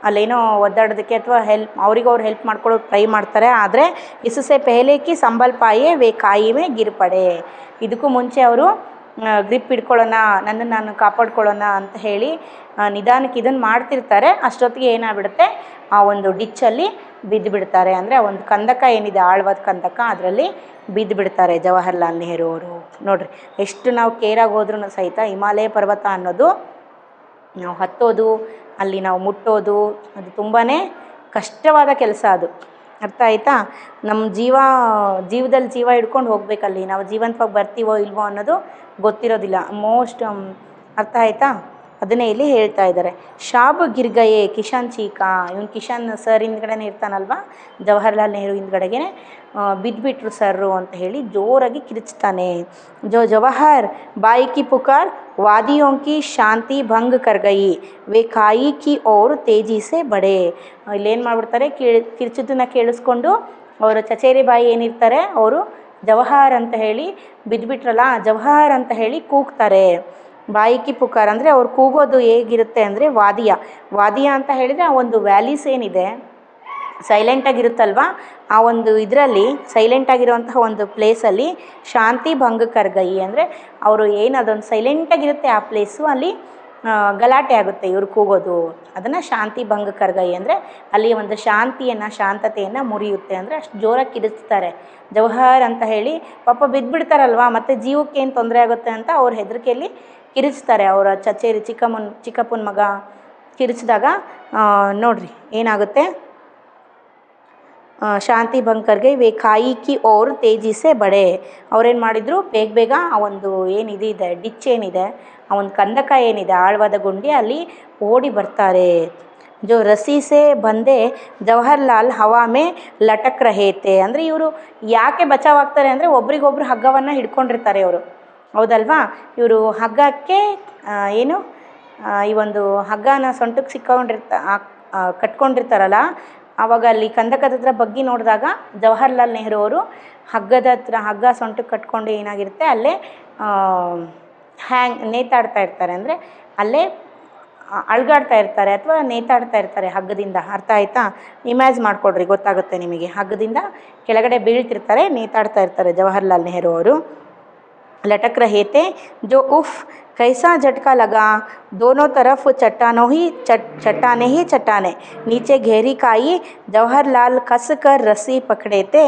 ಅಲ್ಲೇನೋ ಒದ್ದಾಡೋದಕ್ಕೆ ಅಥವಾ ಅವ್ರು ಹೆಲ್ಪ್ ಮಾಡ್ಕೊಳ್ಳೋಕೆ ಟ್ರೈ ಮಾಡ್ತಾರೆ. ಆದರೆ ಇಸುಸೆ ಪೆಹಲೇಕಿ ಸಂಭಲ್ ಪಾಯೆ ವೇ ಕಾಯಿ ಮೇ ಗಿರ್ ಪಡೆ. ಇದಕ್ಕೂ ಮುಂಚೆ ಅವರು ಗ್ರಿಪ್ ಹಿಡ್ಕೊಳ್ಳೋಣ, ನನ್ನನ್ನು ನಾನು ಕಾಪಾಡ್ಕೊಳ್ಳೋಣ ಅಂತ ಹೇಳಿ ನಿಧಾನಕ್ಕೆ ಇದನ್ನು ಮಾಡ್ತಿರ್ತಾರೆ. ಅಷ್ಟೊತ್ತಿಗೆ ಏನಾಗ್ಬಿಡುತ್ತೆ, ಆ ಒಂದು ಡಿಚ್ಚಲ್ಲಿ ಬಿದ್ದು ಬಿಡ್ತಾರೆ. ಅಂದರೆ ಆ ಒಂದು ಕಂದಕ ಏನಿದೆ, ಆಳವಾದ ಕಂದಕ, ಅದರಲ್ಲಿ ಬಿದ್ದು ಬಿಡ್ತಾರೆ ಜವಾಹರ್ಲಾಲ್ ನೆಹರು ಅವರು. ನೋಡಿರಿ, ಎಷ್ಟು ನಾವು ಕೇರಾಗಿ ಹೋದ್ರೂ ಸಹಿತ ಹಿಮಾಲಯ ಪರ್ವತ ಅನ್ನೋದು ನಾವು ಹತ್ತೋದು, ಅಲ್ಲಿ ನಾವು ಮುಟ್ಟೋದು, ಅದು ತುಂಬಾ ಕಷ್ಟವಾದ ಕೆಲಸ ಅದು. ಅರ್ಥ ಆಯಿತಾ? ನಮ್ಮ ಜೀವದಲ್ಲಿ ಜೀವ ಹಿಡ್ಕೊಂಡು ಹೋಗ್ಬೇಕಲ್ಲಿ, ನಾವು ಜೀವಂತವಾಗಿ ಬರ್ತೀವೋ ಇಲ್ವೋ ಅನ್ನೋದು ಗೊತ್ತಿರೋದಿಲ್ಲ ಮೋಸ್ಟ್. ಅರ್ಥ ಆಯಿತಾ? ಅದನ್ನೇ ಇಲ್ಲಿ ಹೇಳ್ತಾ ಇದ್ದಾರೆ. ಶಾಬ್ ಗಿರ್ಗಯೆ ಕಿಶನ್ ಚೀಕಾ. ಇವನು ಕಿಶನ್ ಸರ್ ಹಿಂದ್ಗಡೆನೇ ಇರ್ತಾನಲ್ವ, ಜವಾಹರ್ಲಾಲ್ ನೆಹರು ಹಿಂದ್ಗಡೆಗೆ ಬಿದ್ದುಬಿಟ್ರು ಸರ್ರು ಅಂತ ಹೇಳಿ ಜೋರಾಗಿ ಕಿರಿಚ್ತಾನೆ. ಜೋ ಜವಾಹರ್ ಬಾಯಿ ಕಿ ಪುಕಾರ್ ವಾದಿಯೋं की ಶಾಂತಿ ಭಂಗ್ ಕರ್ ಗಯಿ ವೆ ಕಾಯಿ ಕಿ ಓರ್ ತೇಜಿ ಸೆ ಬಡೆ. ಇಲ್ಲೇನು ಮಾಡಿಬಿಡ್ತಾರೆ, ಕಿರ್ಚಿದ್ದನ್ನ ಕೇಳಿಸ್ಕೊಂಡು ಅವರು ಚಚೇರಿ ಬಾಯಿ ಏನಿರ್ತಾರೆ ಅವರು ಜವಾಹರ್ ಅಂತ ಹೇಳಿ ಬಿದ್ದುಬಿಟ್ರಲ್ಲ, ಜವಾಹರ್ ಅಂತ ಹೇಳಿ ಕೂಗ್ತಾರೆ. ಬಾಯಿ ಕಿ ಪುಕಾರ್ ಅಂದರೆ ಅವ್ರು ಕೂಗೋದು ಹೇಗಿರುತ್ತೆ ಅಂದರೆ ವಾದಿಯ ಅಂತ ಹೇಳಿದರೆ ಆ ಒಂದು ವ್ಯಾಲೀಸ್ ಏನಿದೆ ಸೈಲೆಂಟಾಗಿರುತ್ತಲ್ವ, ಆ ಒಂದು ಇದರಲ್ಲಿ ಸೈಲೆಂಟಾಗಿರುವಂತಹ ಒಂದು ಪ್ಲೇಸಲ್ಲಿ ಶಾಂತಿ ಭಂಗ ಕರ್ಗೈ ಅಂದರೆ ಅವರು ಏನು ಅದೊಂದು ಸೈಲೆಂಟಾಗಿರುತ್ತೆ ಆ ಪ್ಲೇಸು, ಅಲ್ಲಿ ಗಲಾಟೆ ಆಗುತ್ತೆ ಇವ್ರು ಕೂಗೋದು, ಅದನ್ನು ಶಾಂತಿ ಭಂಗ ಕರ್ಗೈ ಅಂದರೆ ಅಲ್ಲಿ ಒಂದು ಶಾಂತತೆಯನ್ನು ಮುರಿಯುತ್ತೆ ಅಂದರೆ ಅಷ್ಟು ಜೋರಾಗಿ ಕಿರಿಸ್ತಾರೆ. ಜವಹರ್ ಅಂತ ಹೇಳಿ ಪಾಪ ಬಿದ್ದುಬಿಡ್ತಾರಲ್ವ, ಮತ್ತು ಜೀವಕ್ಕೆ ಏನು ತೊಂದರೆ ಆಗುತ್ತೆ ಅಂತ ಅವ್ರ ಹೆದರಿಕೆಯಲ್ಲಿ ಕಿರಿಚ್ತಾರೆ. ಅವರ ಚಚೇರಿ ಚಿಕ್ಕಪ್ಪನ ಮಗ ಕಿರಿಚಿದಾಗ ನೋಡ್ರಿ ಏನಾಗುತ್ತೆ, ಶಾಂತಿ ಬಂಕರ್ಗೆ ವೇ ಕಾಯಿ ಕಿ ಓರ್ ತೇಜಿ ಸೆ ಬಡೆ, ಅವ್ರೇನು ಮಾಡಿದರು ಬೇಗ ಆ ಒಂದು ಏನಿದೆ ಡಿಚ್ ಏನಿದೆ, ಆ ಒಂದು ಕಂದಕ ಏನಿದೆ ಆಳವಾದ ಗುಂಡಿ, ಅಲ್ಲಿ ಓಡಿ ಬರ್ತಾರೆ. ಜೋ ರಸಿ ಸೆ ಬಂದೆ ಜವಾಹರ್ಲಾಲ್ ಹವಾ ಮೇ ಲಟಕ್ ರಹೇತೆ ಅಂದರೆ ಇವರು ಯಾಕೆ ಬಚಾವಾಗ್ತಾರೆ ಅಂದರೆ ಒಬ್ರಿಗೊಬ್ರು ಹಗ್ಗವನ್ನು ಹಿಡ್ಕೊಂಡಿರ್ತಾರೆ ಇವರು, ಹೌದಲ್ವಾ. ಇವರು ಹಗ್ಗಕ್ಕೆ ಏನು ಈ ಒಂದು ಹಗ್ಗನ ಸೊಂಟಕ್ಕೆ ಕಟ್ಕೊಂಡಿರ್ತಾರಲ್ಲ, ಆವಾಗ ಅಲ್ಲಿ ಕಂದಕದ ಹತ್ರ ಬಗ್ಗಿ ನೋಡಿದಾಗ ಜವಾಹರ್ಲಾಲ್ ನೆಹರು ಅವರು ಹಗ್ಗ ಸೊಂಟಕ್ಕೆ ಕಟ್ಕೊಂಡು ಏನಾಗಿರುತ್ತೆ ಅಲ್ಲೇ ನೇತಾಡ್ತಾ ಇರ್ತಾರೆ, ಅಂದರೆ ಅಲ್ಲೇ ಅಳ್ಗಾಡ್ತಾ ಇರ್ತಾರೆ ಅಥವಾ ನೇತಾಡ್ತಾ ಇರ್ತಾರೆ ಹಗ್ಗದಿಂದ. ಅರ್ಥ ಆಯ್ತಾ? ಇಮ್ಯಾಜ್ ಮಾಡಿಕೊಡ್ರಿ, ಗೊತ್ತಾಗುತ್ತೆ ನಿಮಗೆ. ಹಗ್ಗದಿಂದ ಕೆಳಗಡೆ ಬೀಳ್ತಿರ್ತಾರೆ, ನೇತಾಡ್ತಾ ಇರ್ತಾರೆ ಜವಾಹರ್ಲಾಲ್ ನೆಹರು ಅವರು. लटक रहे थे जो उफ कैसा झटका लगा, दोनों तरफ चट्टाने ही चट्टाने, नीचे गहरी खाई, जवाहरलाल कस कर रस्सी पकड़े थे,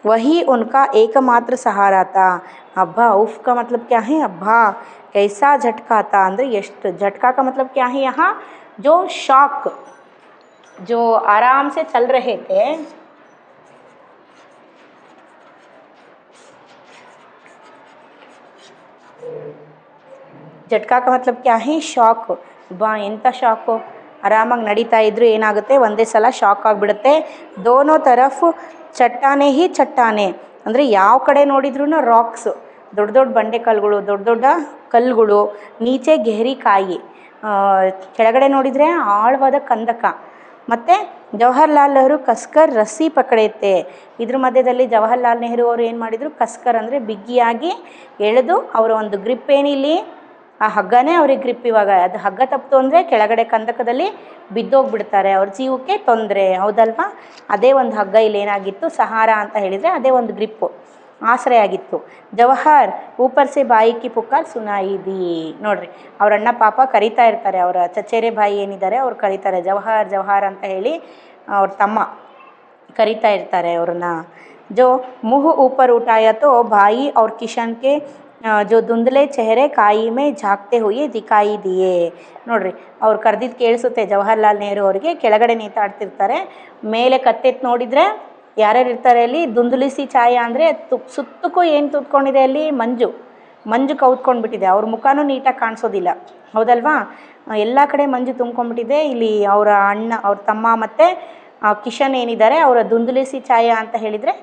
वही उनका एकमात्र सहारा था. अब्बा, उफ का मतलब क्या है? अब्बा, कैसा झटका था ಅಂದರೆ ಎಷ್ಟು, झटका का मतलब क्या है यहाँ, जो शॉक, जो आराम से चल रहे थे, झटका का मतलब क्या है, ಶಾಕ್. ಎಂಥ ಶಾಕು, ಆರಾಮಾಗಿ ನಡೀತಾ ಇದ್ರು ಏನಾಗುತ್ತೆ ಒಂದೇ ಸಲ ಶಾಕ್ ಆಗಿಬಿಡುತ್ತೆ. ದೋನೋ ತರಫ್ ಚಟ್ಟಾನೆ ಅಂದರೆ ಯಾವ ಕಡೆ ನೋಡಿದ್ರೂ ರಾಕ್ಸ್, ದೊಡ್ಡ ದೊಡ್ಡ ಬಂಡೆ ಕಲ್ಲುಗಳು, ದೊಡ್ಡ ದೊಡ್ಡ ಕಲ್ಲುಗಳು, ನೀಚೆ ಗೆಹರಿ ಕಾಯಿ, ಕೆಳಗಡೆ ನೋಡಿದರೆ ಆಳವಾದ ಕಂದಕ, ಮತ್ತು ಜವಾಹರ್ಲಾಲ್ ನೆಹರು ಕಸ್ಕರ್ ರಸ್ಸಿ ಪಕಡೆಯುತ್ತೆ. ಇದ್ರ ಮಧ್ಯದಲ್ಲಿ ಜವಾಹರ್ಲಾಲ್ ನೆಹರು ಅವರು ಏನು ಮಾಡಿದರು, ಕಸ್ಕರ್ ಅಂದರೆ ಬಿಗಿಯಾಗಿ ಎಳೆದು ಅವರ ಒಂದು ಗ್ರಿಪ್ ಏನಿಲ್ಲಿ ಆ ಹಗ್ಗನೇ ಅವ್ರಿಗೆ ಗ್ರಿಪ್. ಇವಾಗ ಅದು ಹಗ್ಗ ತಪ್ಪಿತು ಅಂದರೆ ಕೆಳಗಡೆ ಕಂದಕದಲ್ಲಿ ಬಿದ್ದೋಗ್ಬಿಡ್ತಾರೆ, ಅವ್ರ ಜೀವಕ್ಕೆ ತೊಂದರೆ, ಹೌದಲ್ವಾ. ಅದೇ ಒಂದು ಹಗ್ಗ ಇಲ್ಲಿ ಏನಾಗಿತ್ತು, ಸಹಾರ ಅಂತ ಹೇಳಿದರೆ ಅದೇ ಒಂದು ಗ್ರಿಪ್ಪು, ಆಶ್ರಯ ಆಗಿತ್ತು. ಜವಾಹರ್ ಊಪರ್ ಸೆ ಬಾಯಿ ಕಿ ಪುಕಾರ್ ಸುನಾಯಿ ದಿ, ನೋಡ್ರಿ ಅವ್ರ ಅಣ್ಣ ಪಾಪ ಕರಿತಾ ಇರ್ತಾರೆ, ಅವರ ಚಚೇರೆ ಬಾಯಿ ಏನಿದ್ದಾರೆ ಅವ್ರು ಕರೀತಾರೆ, ಜವಾಹರ್ ಅಂತ ಹೇಳಿ ಅವ್ರ ತಮ್ಮ ಕರಿತಾ ಇರ್ತಾರೆ ಅವ್ರನ್ನ. ಜೋ ಮುಹ್ ಊಪರ್ ಉಠಾಯ ತೋ ಬಾಯಿ ಅವ್ರ ಕಿಶನ್ ಕೆ ಜೋ ದುಂದಲೆ ಚೆಹರೆ ಕಾಯಿ ಮೇ ಝಾಕ್ತೆ ಹುಯಿ ದಿಕಾಯಿ ದಿಯೇ, ನೋಡ್ರಿ ಅವ್ರು ಕರೆದಿದ್ದು ಕೇಳಿಸುತ್ತೆ ಜವಾಹರ್ಲಾಲ್ ನೆಹರು ಅವರಿಗೆ. ಕೆಳಗಡೆ ನೇತಾಡ್ತಿರ್ತಾರೆ, ಮೇಲೆ ಕತ್ತೆತ್ತು ನೋಡಿದರೆ ಯಾರ್ಯಾರು ಇರ್ತಾರೆ ಅಲ್ಲಿ, ದುಂದುಲಿಸಿ ಛಾಯ ಅಂದರೆ ಸುತ್ತಕ್ಕೂ ಏನು ತುತ್ಕೊಂಡಿದೆ ಅಲ್ಲಿ, ಮಂಜು ಕೌತ್ಕೊಂಡ್ಬಿಟ್ಟಿದೆ, ಅವ್ರ ಮುಖನೂ ನೀಟಾಗಿ ಕಾಣಿಸೋದಿಲ್ಲ, ಹೌದಲ್ವಾ. ಎಲ್ಲ ಕಡೆ ಮಂಜು ತುಂಬ್ಕೊಂಡ್ಬಿಟ್ಟಿದೆ. ಇಲ್ಲಿ ಅವರ ಅಣ್ಣ, ಅವ್ರ ತಮ್ಮ ಮತ್ತು ಕಿಶನ್ ಏನಿದ್ದಾರೆ ಅವರ ದುಂದುಲಿಸಿ ಛಾಯ ಅಂತ ಹೇಳಿದರೆ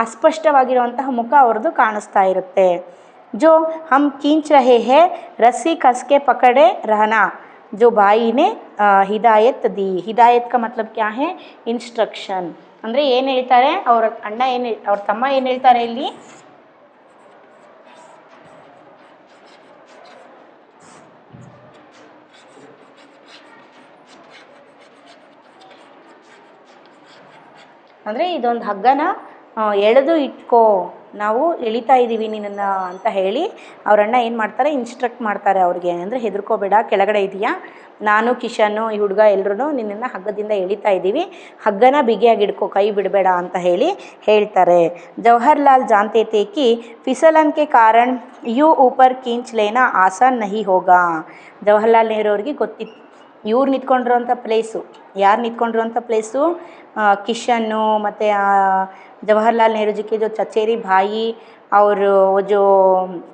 ಅಸ್ಪಷ್ಟವಾಗಿರುವಂತಹ ಮುಖ ಅವ್ರದ್ದು ಕಾಣಿಸ್ತಾ ಇರುತ್ತೆ. जो हम खींच रहे हैं रस्सी कस के पकड़े रहना, जो भाई ने हिदायत दी. हिदायत का मतलब क्या है, ಇನ್ಸ್ಟ್ರಕ್ಷನ್ ಅಂದರೆ ಏನು ಹೇಳ್ತಾರೆ ಅವ್ರ ಅಣ್ಣ, ಅವ್ರ ತಮ್ಮ ಏನು ಹೇಳ್ತಾರೆ ಇಲ್ಲಿ, ಅಂದರೆ ಇದೊಂದು ಹಗ್ಗನ ಎಳೆದು ಇಟ್ಕೋ, ನಾವು ಎಳಿತಾ ಇದ್ದೀವಿ ನಿನ್ನನ್ನು ಅಂತ ಹೇಳಿ ಅವರಣ್ಣ ಏನು ಮಾಡ್ತಾರೆ, ಇನ್ಸ್ಟ್ರಕ್ಟ್ ಮಾಡ್ತಾರೆ ಅವ್ರಿಗೆ. ಅಂದರೆ ಹೆದರ್ಕೋಬೇಡ, ಕೆಳಗಡೆ ಇದೆಯಾ, ನಾನು ಕಿಶನ್ನು ಈ ಹುಡುಗ ಎಲ್ಲರೂ ನಿನ್ನನ್ನು ಹಗ್ಗದಿಂದ ಎಳಿತಾ ಇದ್ದೀವಿ, ಹಗ್ಗನ ಬಿಗಿಯಾಗಿ ಹಿಡ್ಕೋ, ಕೈ ಬಿಡಬೇಡ ಅಂತ ಹೇಳಿ ಹೇಳ್ತಾರೆ. ಜವಾಹರ್ಲಾಲ್ ಜಾನ್ತೆ ಥೇ ಕಿ ಫಿಸಲನ್ ಕೆ ಕಾರಣ ಯೂ ಊಪರ್ ಕೀಂಚ್ ಲೇನಾ ಆಸಾನ್ ನಹಿ ಹೋಗಾ. ಜವಾಹರ್ಲಾಲ್ ನೆಹರು ಅವ್ರಿಗೆ ಗೊತ್ತಿತ್ತು ಇವ್ರು ನಿಂತ್ಕೊಂಡಿರೋಂಥ ಪ್ಲೇಸು, ಯಾರು ನಿಂತ್ಕೊಂಡಿರೋಂಥ ಪ್ಲೇಸು, ಕಿಶನ್ನು ಮತ್ತು जवाहरलाल नेहरू जी के जो चचेरी भाई और वो जो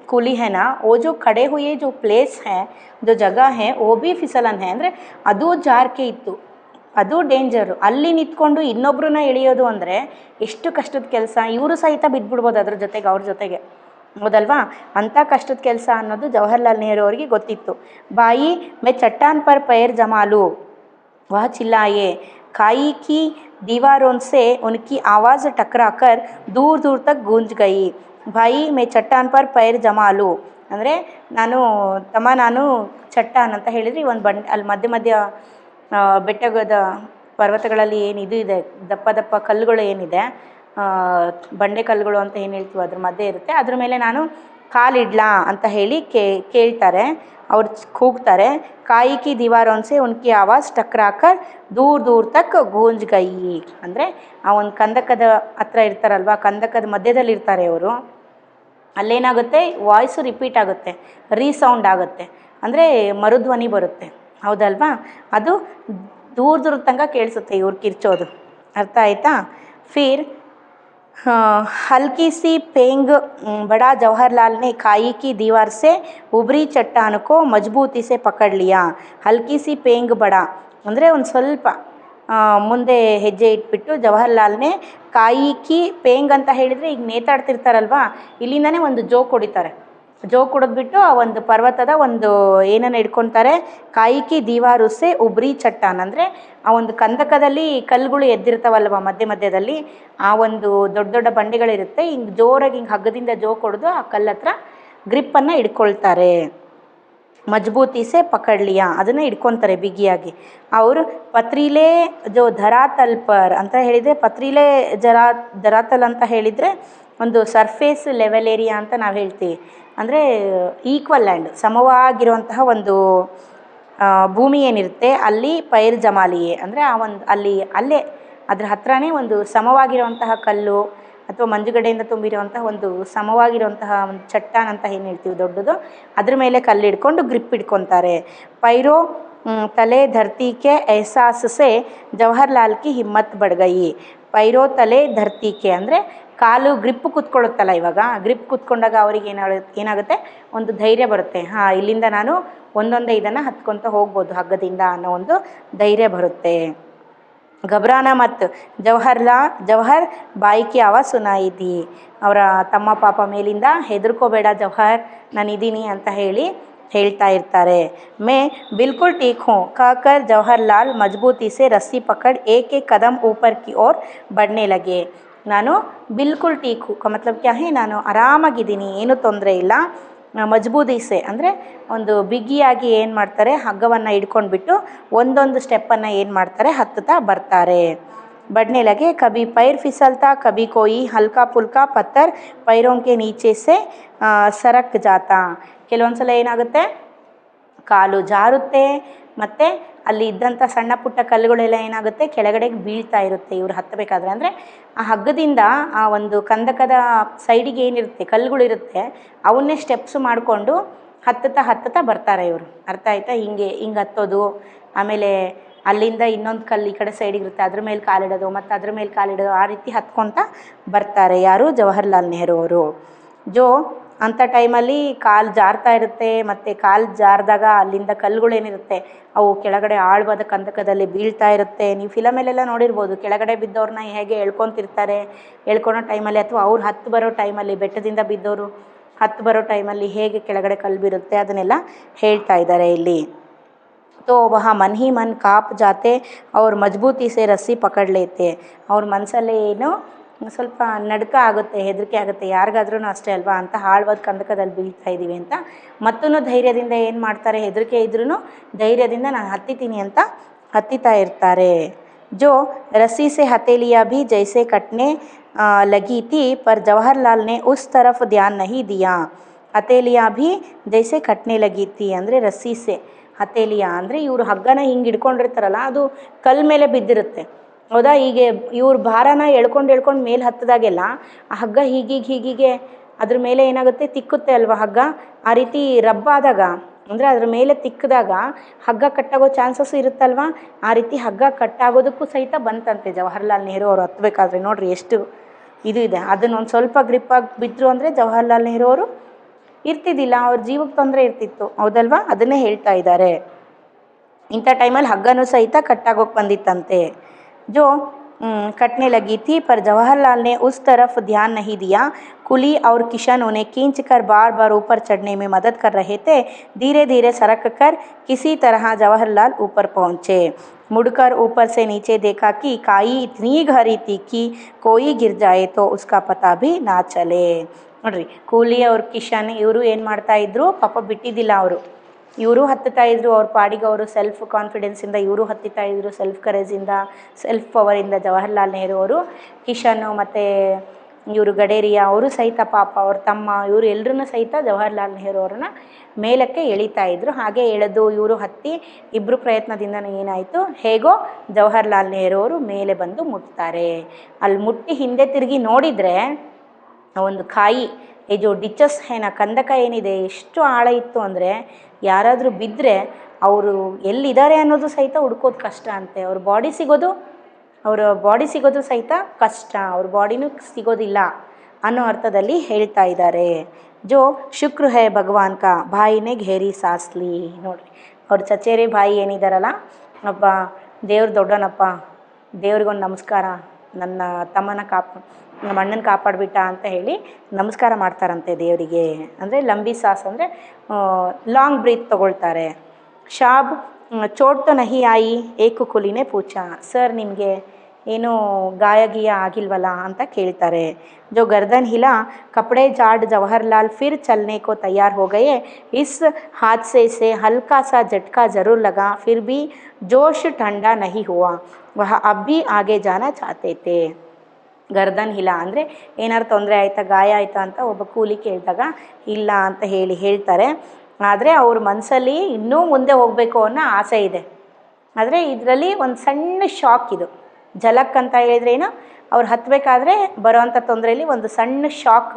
कूली है ना, वो जो खड़े हुए जो प्लेस है, जो जगह है, वो भी फिसलन है. ಅಂದರೆ ಅದು ಜಾರ್ಕೆ ಇತ್ತು, ಅದು ಡೇಂಜರು. ಅಲ್ಲಿ ನಿಂತ್ಕೊಂಡು ಇನ್ನೊಬ್ಬರನ್ನ ಎಳೆಯೋದು ಅಂದರೆ ಎಷ್ಟು ಕಷ್ಟದ ಕೆಲಸ, ಇವರು ಸಹಿತ ಬಿದ್ದುಬಿಡ್ಬೋದು ಅದ್ರ ಜೊತೆಗೆ, ಅವ್ರ ಜೊತೆಗೆ, ಹೌದಲ್ವಾ. ಅಂಥ ಕಷ್ಟದ ಕೆಲಸ ಅನ್ನೋದು ಜವಾಹರ್ಲಾಲ್ ನೆಹರು ಅವರಿಗೆ ಗೊತ್ತಿತ್ತು. ಬಾಯಿ ಮೇ ಚಟ್ಟಾನ್ ಪರ್ ಪೈರ್ ಜಮಾಲು ವಹ ಚಿಲ್ಲಾಯೆ, खाई की दीवारों से उनकी आवाज़ टकराकर दूर दूर तक गूंज गई. भाई मैं चट्टान पर पैर जमा लूँ, ಅಂದರೆ ನಾನು ಚಟ್ಟಾನ್ ಅಂತ ಹೇಳಿದರೆ ಒಂದು ಅಲ್ಲಿ ಮಧ್ಯ ಬೆಟ್ಟದ ಪರ್ವತಗಳಲ್ಲಿ ಏನು ಇದು ಇದೆ, ದಪ್ಪ ದಪ್ಪ ಕಲ್ಲುಗಳು ಏನಿದೆ, ಬಂಡೆ ಕಲ್ಲುಗಳು ಅಂತ ಏನು ಹೇಳ್ತೀವಿ ಅದ್ರ ಮಧ್ಯೆ ಇರುತ್ತೆ, ಅದ್ರ ಮೇಲೆ ನಾನು ಕಾಲಿಡ್ಲಾ ಅಂತ ಹೇಳಿ ಕೇಳ್ತಾರೆ. ಅವ್ರು ಕೂಗ್ತಾರೆ, ಕಾಯಿ ಕಿ ದೀವಾರೋನ್ ಸೆ ಉನ್ಕಿ ಆವಾಜ್ ಟಕ್ರಾಕರ್ ದೂರ ದೂರ ತಕ್ ಗೂಂಜ್ ಗಯಿ. ಅಂದರೆ ಆ ಒಂದು ಕಂದಕದ ಹತ್ರ ಇರ್ತಾರಲ್ವ, ಕಂದಕದ ಮಧ್ಯದಲ್ಲಿ ಇರ್ತಾರೆ ಅವರು, ಅಲ್ಲೇನಾಗುತ್ತೆ ವಾಯ್ಸು ರಿಪೀಟ್ ಆಗುತ್ತೆ, ರೀಸೌಂಡ್ ಆಗುತ್ತೆ, ಅಂದರೆ ಮರುಧ್ವನಿ ಬರುತ್ತೆ, ಹೌದಲ್ವಾ? ಅದು ದೂರ ದೂರ ತನಕ ಕೇಳಿಸುತ್ತೆ ಇವ್ರು ಕಿರ್ಚೋದು, ಅರ್ಥ ಆಯ್ತಾ? ಫಿರ್ हल्की सी पेंग बड़ा जवाहरलाल ने काई की दीवार से उभरी चट्टान को मजबूती से पकड़ लिया. हल्की सी पेंग बड़ा ಅಂದರೆ ಒಂದು ಸ್ವಲ್ಪ ಮುಂದೆ ಹೆಜ್ಜೆ ಇಟ್ಬಿಟ್ಟು ಜವಾಹರ್ಲಾಲ್ನೇ ಕಾಯಿ ಕಿ ಪೇಂಗ್ ಅಂತ ಹೇಳಿದರೆ ಈಗ ನೇತಾಡ್ತಿರ್ತಾರಲ್ವ, ಇಲ್ಲಿಂದನೇ ಒಂದು ಜೋಕ್ ಹೊಡಿತಾರೆ. ಜೋಕ್ ಹೊಡೆದ್ಬಿಟ್ಟು ಆ ಒಂದು ಪರ್ವತದ ಒಂದು ಏನನ್ನು ಹಿಡ್ಕೊತಾರೆ, ಕಾಯಿ ಕಿ ದೀವಾರುಸೆ ಉಬ್ರಿ ಚಟ್ಟಾನ್, ಅಂದರೆ ಆ ಒಂದು ಕಂದಕದಲ್ಲಿ ಕಲ್ಲುಗಳು ಎದ್ದಿರ್ತಾವಲ್ವ ಮಧ್ಯದಲ್ಲಿ, ಆ ಒಂದು ದೊಡ್ಡ ದೊಡ್ಡ ಬಂಡೆಗಳಿರುತ್ತೆ, ಹಿಂಗೆ ಜೋರಾಗಿ ಹಿಂಗೆ ಹಗ್ಗದಿಂದ ಜೋಕ್ ಹೊಡೆದು ಆ ಕಲ್ಲ ಹತ್ರ ಗ್ರಿಪ್ಪನ್ನು ಹಿಡ್ಕೊಳ್ತಾರೆ. ಮಜಬೂತಿ ಸೆ ಪಕಡ್ಲಿಯಾ, ಅದನ್ನು ಹಿಡ್ಕೊತಾರೆ ಬಿಗಿಯಾಗಿ. ಅವರು ಪತ್ರಿಲೇ ಜೋ ಧರಾತಲ್ ಪರ್ ಅಂತ ಹೇಳಿದರೆ, ಪತ್ರಿಲೇ ಧರಾತಲ್ ಅಂತ ಹೇಳಿದರೆ ಒಂದು ಸರ್ಫೇಸ್ ಲೆವೆಲ್ ಏರಿಯಾ ಅಂತ ನಾವು ಹೇಳ್ತೀವಿ. ಅಂದರೆ ಈಕ್ವಲ್ ಲ್ಯಾಂಡ್, ಸಮವಾಗಿರುವಂತಹ ಒಂದು ಭೂಮಿ ಏನಿರುತ್ತೆ ಅಲ್ಲಿ ಪೈರ್ ಜಮಾಲಿಯೇ, ಅಂದರೆ ಆ ಒಂದು ಅಲ್ಲೇ ಅದ್ರ ಹತ್ರನೇ ಒಂದು ಸಮವಾಗಿರುವಂತಹ ಕಲ್ಲು ಅಥವಾ ಮಂಜುಗಡ್ಡೆಯಿಂದ ತುಂಬಿರುವಂತಹ ಒಂದು ಸಮವಾಗಿರುವಂತಹ ಒಂದು ಚಟ್ಟಾನ್ ಅಂತ ಏನು ಹೇಳ್ತೀವಿ ದೊಡ್ಡದು, ಅದ್ರ ಮೇಲೆ ಕಲ್ಲು ಹಿಡ್ಕೊಂಡು ಗ್ರಿಪ್ ಹಿಡ್ಕೊತಾರೆ. ಪೈರೋ ತಲೆ ಧರ್ತಿಕೆ ಎಹ್ಸಾಸೆ ಜವಾಹರ್ಲಾಲ್ ಕಿ ಹಿಮ್ಮತ್ ಬಡ್ಗಯಿ. ಪೈರೋ ತಲೆ ಧರ್ತಿಕೆ ಅಂದರೆ ಕಾಲು ಗ್ರಿಪ್ ಕೂತ್ಕೊಳ್ಳುತ್ತಲ್ಲ, ಇವಾಗ ಗ್ರಿಪ್ ಕೂತ್ಕೊಂಡಾಗ ಅವ್ರಿಗೆ ಏನಾಗುತ್ತೆ, ಒಂದು ಧೈರ್ಯ ಬರುತ್ತೆ. ಇಲ್ಲಿಂದ ನಾನು ಒಂದೊಂದೇ ಇದನ್ನು ಹತ್ಕೊತ ಹೋಗ್ಬೋದು ಹಗ್ಗದಿಂದ ಅನ್ನೋ ಒಂದು ಧೈರ್ಯ ಬರುತ್ತೆ. ಘಬ್ರಾನ ಮತ್ತು ಜವಹರ್ ಬಾಯಿಕಿ ಆವಾಜ್ ಸುನಾಯಿ ದಿ. ಅವರ ತಮ್ಮ ಪಾಪ ಮೇಲಿಂದ ಹೆದರ್ಕೋಬೇಡ ಜವಹರ್, ನಾನಿದ್ದೀನಿ ಅಂತ ಹೇಳ್ತಾ ಇರ್ತಾರೆ. ಮೇ ಬಿಲ್ಕುಲ್ ಟೀಕ್ ಹೂँ कहकर जवाहरलाल मजबूती से रस्सी पकड़ एक एक कदम ऊपर की ओर बढ़ने लगे. ನಾನು ಬಿಲ್ಕುಲ್ ಟೀಕ್ ಹೂ ಮತ್ಲಬ್ ಕ್ಯಾ ಹೇ, ನಾನು ಆರಾಮಾಗಿದ್ದೀನಿ, ಏನೂ ತೊಂದರೆ ಇಲ್ಲ. ಮಜಬೂದಿಸೆ ಅಂದರೆ ಒಂದು ಬಿಗಿಯಾಗಿ ಏನು ಮಾಡ್ತಾರೆ, ಹಗ್ಗವನ್ನು ಹಿಡ್ಕೊಂಡ್ಬಿಟ್ಟು ಒಂದೊಂದು ಸ್ಟೆಪ್ಪನ್ನು ಏನು ಮಾಡ್ತಾರೆ, ಹತ್ತುತ್ತಾ ಬರ್ತಾರೆ. बढ़ने लगे. कभी पैर फिसलता, कभी कोई हल्का फुल्का पत्थर पैरों के नीचे से सरक जाता. ಕೆಲವೊಂದ್ಸಲ ಏನಾಗುತ್ತೆ, ಕಾಲು ಜಾರುತ್ತೆ, ಮತ್ತು ಅಲ್ಲಿ ಇದ್ದಂಥ ಸಣ್ಣ ಪುಟ್ಟ ಕಲ್ಲುಗಳೆಲ್ಲ ಏನಾಗುತ್ತೆ ಕೆಳಗಡೆಗೆ ಬೀಳ್ತಾ ಇರುತ್ತೆ ಇವ್ರು ಹತ್ತಬೇಕಾದ್ರೆ. ಅಂದರೆ ಆ ಹಗ್ಗದಿಂದ ಆ ಒಂದು ಕಂದಕದ ಸೈಡಿಗೆ ಏನಿರುತ್ತೆ ಕಲ್ಲುಗಳಿರುತ್ತೆ, ಅವನ್ನೇ ಸ್ಟೆಪ್ಸ್ ಮಾಡಿಕೊಂಡು ಹತ್ತುತ್ತಾ ಬರ್ತಾರೆ ಇವರು, ಅರ್ಥ ಆಯ್ತಾ? ಹಿಂಗೆ ಹತ್ತೋದು, ಆಮೇಲೆ ಅಲ್ಲಿಂದ ಇನ್ನೊಂದು ಕಲ್ಲು ಈ ಕಡೆ ಸೈಡಿಗೆ ಇರುತ್ತೆ, ಅದ್ರ ಮೇಲೆ ಕಾಲಿಡೋದು, ಮತ್ತು ಅದ್ರ ಮೇಲೆ ಕಾಲಿಡೋದು, ಆ ರೀತಿ ಹತ್ಕೊತ ಬರ್ತಾರೆ. ಯಾರು? ಜವಾಹರ್ಲಾಲ್ ನೆಹರು ಅವರು. ಜೋ ಅಂಥ ಟೈಮಲ್ಲಿ ಕಾಲು ಜಾರ್ತಾ ಇರುತ್ತೆ, ಮತ್ತು ಕಾಲು ಜಾರಿದಾಗ ಅಲ್ಲಿಂದ ಕಲ್ಲುಗಳೇನಿರುತ್ತೆ ಅವು ಕೆಳಗಡೆ ಆಳವಾದ ಕಂದಕದಲ್ಲಿ ಬೀಳ್ತಾ ಇರುತ್ತೆ. ನೀವು ಫಿಲಮಲ್ಲೆಲ್ಲ ನೋಡಿರ್ಬೋದು, ಕೆಳಗಡೆ ಬಿದ್ದವ್ರನ್ನ ಹೇಗೆ ಎಳ್ಕೊಳೋ ಟೈಮಲ್ಲಿ, ಅಥವಾ ಅವ್ರು ಹತ್ತು ಬರೋ ಟೈಮಲ್ಲಿ, ಬೆಟ್ಟದಿಂದ ಬಿದ್ದವರು ಹತ್ತು ಬರೋ ಟೈಮಲ್ಲಿ ಹೇಗೆ ಕೆಳಗಡೆ ಕಲ್ಲು ಬೀರುತ್ತೆ ಅದನ್ನೆಲ್ಲ ಹೇಳ್ತಾ ಇದ್ದಾರೆ ಇಲ್ಲಿ. तो वह मन ही मन काँप जाते और मजबूती से रस्सी पकड़ लेते. ಅವ್ರ ಮನಸ್ಸಲ್ಲಿ ಏನು ಸ್ವಲ್ಪ ನಡುಕ ಆಗುತ್ತೆ, ಹೆದರಿಕೆ ಆಗುತ್ತೆ, ಯಾರಿಗಾದ್ರೂ ಅಷ್ಟೇ ಅಲ್ವಾ, ಅಂತ ಆಳವಾದ ಕಂದಕದಲ್ಲಿ ಬೀಳ್ತಾ ಇದ್ದೀವಿ ಅಂತ. ಮತ್ತೂ ಧೈರ್ಯದಿಂದ ಏನು ಮಾಡ್ತಾರೆ, ಹೆದರಿಕೆ ಇದ್ರೂ ಧೈರ್ಯದಿಂದ ನಾನು ಹತ್ತಿತೀನಿ ಅಂತ ಹತ್ತಿತಾ ಇರ್ತಾರೆ. जो रस्सी से हथेलियाँ भी जैसे कटने लगी थी, पर जवाहरलाल ने उस तरफ ध्यान नहीं दिया. हथेलियाँ भी जैसे कटने लगी थी ಅಂದರೆ ರಸ್ಸಿ ಸೆ ಹಥೇಲಿಯಾ ಅಂದರೆ ಇವರು ಹಗ್ಗನ ಹಿಂಗೆ ಹಿಡ್ಕೊಂಡಿರ್ತಾರಲ್ಲ, ಅದು ಕಲ್ಲು ಮೇಲೆ ಬಿದ್ದಿರುತ್ತೆ, ಹೌದಾ? ಹೀಗೆ ಇವ್ರ ಭಾರನ ಎಳ್ಕೊಂಡು ಮೇಲೆ ಹತ್ತಿದಾಗೆಲ್ಲ ಆ ಹಗ್ಗ ಹೀಗೀಗೆ ಅದ್ರ ಮೇಲೆ ಏನಾಗುತ್ತೆ, ತಿಕ್ಕುತ್ತೆ ಅಲ್ವಾ ಹಗ್ಗ, ಆ ರೀತಿ ರಬ್ಬಾದಾಗ ಅಂದರೆ ಅದ್ರ ಮೇಲೆ ತಿಕ್ಕಿದಾಗ ಹಗ್ಗ ಕಟ್ಟಾಗೋ ಚಾನ್ಸಸ್ ಇರುತ್ತಲ್ವ, ಆ ರೀತಿ ಹಗ್ಗ ಕಟ್ಟಾಗೋದಕ್ಕೂ ಸಹಿತ ಬಂತಂತೆ ಜವಾಹರ್ಲಾಲ್ ನೆಹರು ಅವರು ಹತ್ತಬೇಕಾದ್ರೆ. ನೋಡಿರಿ ಎಷ್ಟು ಇದು ಇದೆ. ಅದನ್ನೊಂದು ಸ್ವಲ್ಪ ಗ್ರಿಪ್ಪಾಗಿ ಬಿದ್ದರು ಅಂದರೆ ಜವಾಹರ್ಲಾಲ್ ನೆಹರು ಅವರು ಇರ್ತಿದ್ದಿಲ್ಲ, ಅವ್ರ ಜೀವಕ್ಕೆ ತೊಂದರೆ ಇರ್ತಿತ್ತು, ಹೌದಲ್ವಾ? ಅದನ್ನೇ ಹೇಳ್ತಾ ಇದ್ದಾರೆ. ಇಂಥ ಟೈಮಲ್ಲಿ ಹಗ್ಗನೂ ಸಹಿತ ಕಟ್ಟಾಗೋಕ್ಕೆ ಬಂದಿತ್ತಂತೆ. जो कटने लगी थी, पर जवाहरलाल ने उस तरफ ध्यान नहीं दिया. कुली और किशन उन्हें खींच कर बार ऊपर चढ़ने में मदद कर रहे थे. धीरे धीरे सरक कर किसी तरह जवाहरलाल ऊपर पहुँचे. मुड़कर ऊपर से नीचे देखा कि काई इतनी गहरी थी कि कोई गिर जाए तो उसका पता भी ना चले. ನೋಡ್ರಿ ಕೂಲಿ ಅವ್ರ ಕಿಶನ್ ಇವರು ಏನು ಮಾಡ್ತಾಯಿದ್ರು, ಪಾಪ ಬಿಟ್ಟಿದ್ದಿಲ್ಲ ಅವರು. ಇವರು ಹತ್ತುತ್ತಾಯಿದ್ರು ಅವ್ರ ಪಾಡಿಗೆ ಅವರು, ಸೆಲ್ಫ್ ಕಾನ್ಫಿಡೆನ್ಸಿಂದ ಇವರು ಹತ್ತುತ್ತಾಯಿದ್ರು, ಸೆಲ್ಫ್ ಕರೇಜಿಂದ, ಸೆಲ್ಫ್ ಪವರಿಂದ. ಜವಾಹರ್ಲಾಲ್ ನೆಹರು ಅವರು ಕಿಶನ್ನು ಮತ್ತು ಇವರು ಗಡೇರಿಯಾ ಅವರು ಸಹಿತ ಪಾಪ ಅವ್ರ ತಮ್ಮ ಇವರು ಎಲ್ಲರೂ ಸಹಿತ ಜವಾಹರ್ಲಾಲ್ ನೆಹರು ಅವ್ರನ್ನ ಮೇಲಕ್ಕೆ ಎಳಿತಾ ಇದ್ರು. ಹಾಗೆ ಎಳೆದು ಇವರು ಹತ್ತಿ ಇಬ್ಬರು ಪ್ರಯತ್ನದಿಂದ ಏನಾಯಿತು, ಹೇಗೋ ಜವಾಹರ್ಲಾಲ್ ನೆಹರು ಅವರು ಮೇಲೆ ಬಂದು ಮುಟ್ತಾರೆ. ಅಲ್ಲಿ ಮುಟ್ಟಿ ಹಿಂದೆ ತಿರುಗಿ ನೋಡಿದರೆ ಒಂದು ಕಾಯಿ ಇದು ಡಿಚಸ್ ಕಂದಕ ಏನಿದೆ ಎಷ್ಟು ಆಳ ಇತ್ತು ಅಂದರೆ, ಯಾರಾದರೂ ಬಿದ್ದರೆ ಅವರು ಎಲ್ಲಿದ್ದಾರೆ ಅನ್ನೋದು ಸಹಿತ ಹುಡ್ಕೋದು ಕಷ್ಟ ಅಂತೆ. ಅವ್ರ ಬಾಡಿ ಸಿಗೋದು ಸಹಿತ ಕಷ್ಟ, ಅವ್ರ ಬಾಡಿನೂ ಸಿಗೋದಿಲ್ಲ ಅನ್ನೋ ಅರ್ಥದಲ್ಲಿ ಹೇಳ್ತಾ ಇದ್ದಾರೆ. ಜೋ ಶುಕ್ರ ಹೇ ಭಗವಾನ್ ಕಾ ಭಾಯಿನೇ ಘೇರಿ ಸಾಸ್ಲಿ. ನೋಡಿರಿ ಅವ್ರ ಚಚೇರಿ ಬಾಯಿ ಏನಿದಾರಲ್ಲ, ಅಪ್ಪ ದೇವ್ರು ದೊಡ್ಡನಪ್ಪ, ದೇವ್ರಿಗೊಂದು ನಮಸ್ಕಾರ, ನನ್ನ ತಮ್ಮನ ನಮ್ಮ ಅಣ್ಣನ ಕಾಪಾಡಿಬಿಟ್ಟ ಅಂತ ಹೇಳಿ ನಮಸ್ಕಾರ ಮಾಡ್ತಾರಂತೆ ದೇವರಿಗೆ. ಅಂದರೆ ಲಂಬಿ ಸಾಸ್ ಅಂದರೆ ಲಾಂಗ್ ಬ್ರೀತ್ ತೊಗೊಳ್ತಾರೆ. ಶಾಬ್ ಚೋಟ್ ನಹಿ ಆಯಿ ಏಕು ಕುಲಿನೇ ಪೂಚ. ಸರ್ ನಿಮಗೆ ಏನೂ ಗಾಯ ಆಗಿಲ್ವಲ್ಲ ಅಂತ ಕೇಳ್ತಾರೆ. ಜೋ ಗರ್ದನ್ ಹಿಲಾ ಕಪಡೆ ಜಾಡ್ ಜವಾಹರ್ಲಾಲ್ ಫಿರ್ ಚಲ್ನೆ ಕೋ ತಯಾರ್ ಹೋ ಗಯೆ. ಇಸ್ ಹಾದಸೆ ಸೆ ಹಲ್ಕಾ ಸಾ झटका ज़रूर लगा, फिर भी जोश ठंडा नहीं हुआ, वह अब भी आगे जाना चाहते थे. ಗರ್ದನ್ ಹಿಲ ಅಂದರೆ ಏನಾರು ತೊಂದರೆ ಆಯಿತಾ, ಗಾಯ ಆಯಿತಾ ಅಂತ ಒಬ್ಬ ಕೂಲಿ ಕೇಳಿದಾಗ ಇಲ್ಲ ಅಂತ ಹೇಳ್ತಾರೆ. ಆದರೆ ಅವ್ರ ಮನಸ್ಸಲ್ಲಿ ಇನ್ನೂ ಮುಂದೆ ಹೋಗಬೇಕು ಅನ್ನೋ ಆಸೆ ಇದೆ. ಆದರೆ ಇದರಲ್ಲಿ ಒಂದು ಸಣ್ಣ ಶಾಕ್ ಇದು. ಝಲಕ್ ಅಂತ ಹೇಳಿದ್ರೇನು, ಅವ್ರು ಹತ್ತಬೇಕಾದ್ರೆ ಬರೋವಂಥ ತೊಂದರೆಯಲ್ಲಿ ಒಂದು ಸಣ್ಣ ಶಾಕ್